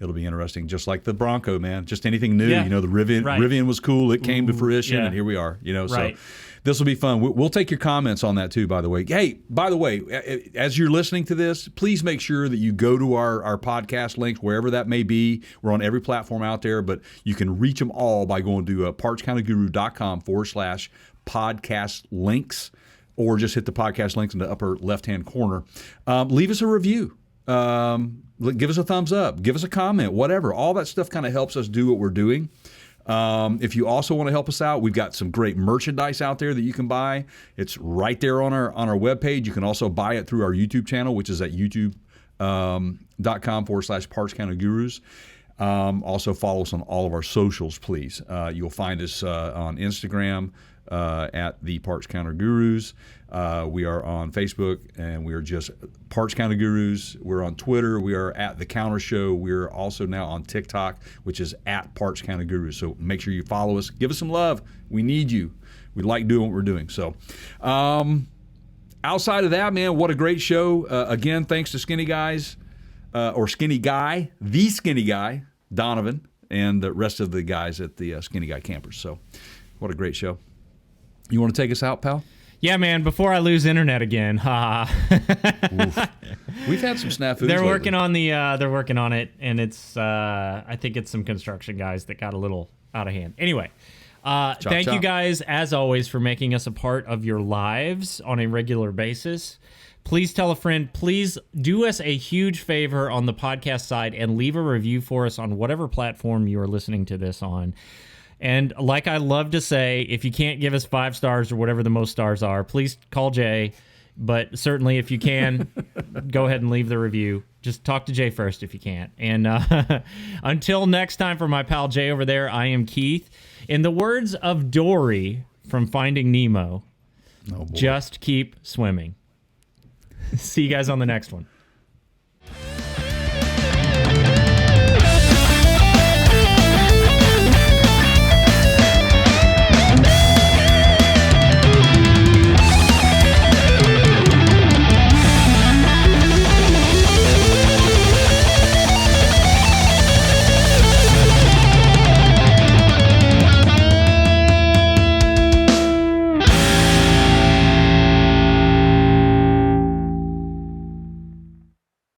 it'll be interesting, just like the Bronco, man. Just anything new. Yeah. You know, the Rivian was cool. It came to fruition, yeah. And here we are. You know, Right. so this will be fun. We'll take your comments on that too, by the way. Hey, by the way, as you're listening to this, please make sure that you go to our podcast links, wherever that may be. We're on every platform out there, but you can reach them all by going to partscounterguru.com/podcast links. Or just hit the podcast links in the upper left-hand corner. Leave us a review. Give us a thumbs up. Give us a comment, whatever. All that stuff kind of helps us do what we're doing. If you also want to help us out, we've got some great merchandise out there that you can buy. It's right there on our webpage. You can also buy it through our YouTube channel, which is at youtube.com/partscountergurus. Also follow us on all of our socials, please. You'll find us on Instagram, at the Parts Counter Gurus. We are on Facebook, and we are just Parts Counter Gurus. We're on Twitter. We are at The Counter Show. We're also now on TikTok, which is at Parts Counter Gurus. So make sure you follow us. Give us some love. We need you. We like doing what we're doing. So outside of that, man, what a great show. Again, thanks to Skinny Guys, or Skinny Guy, the Skinny Guy, Donovan, and the rest of the guys at the Skinny Guy Campers. So what a great show. You want to take us out, pal? Yeah, man. Before I lose internet again, We've had some snafus. They're working on they're working on it, and it's I think it's some construction guys that got a little out of hand. Anyway, Thank you chop. guys, as always, for making us a part of your lives on a regular basis. Please tell a friend. Please do us a huge favor on the podcast side and leave a review for us on whatever platform you are listening to this on. And like I love to say, if you can't give us 5 stars or whatever the most stars are, please call Jay. But certainly if you can, go ahead and leave the review. Just talk to Jay first if you can't. And until next time, for my pal Jay over there, I am Keith. In the words of Dory from Finding Nemo, just keep swimming. See you guys on the next one.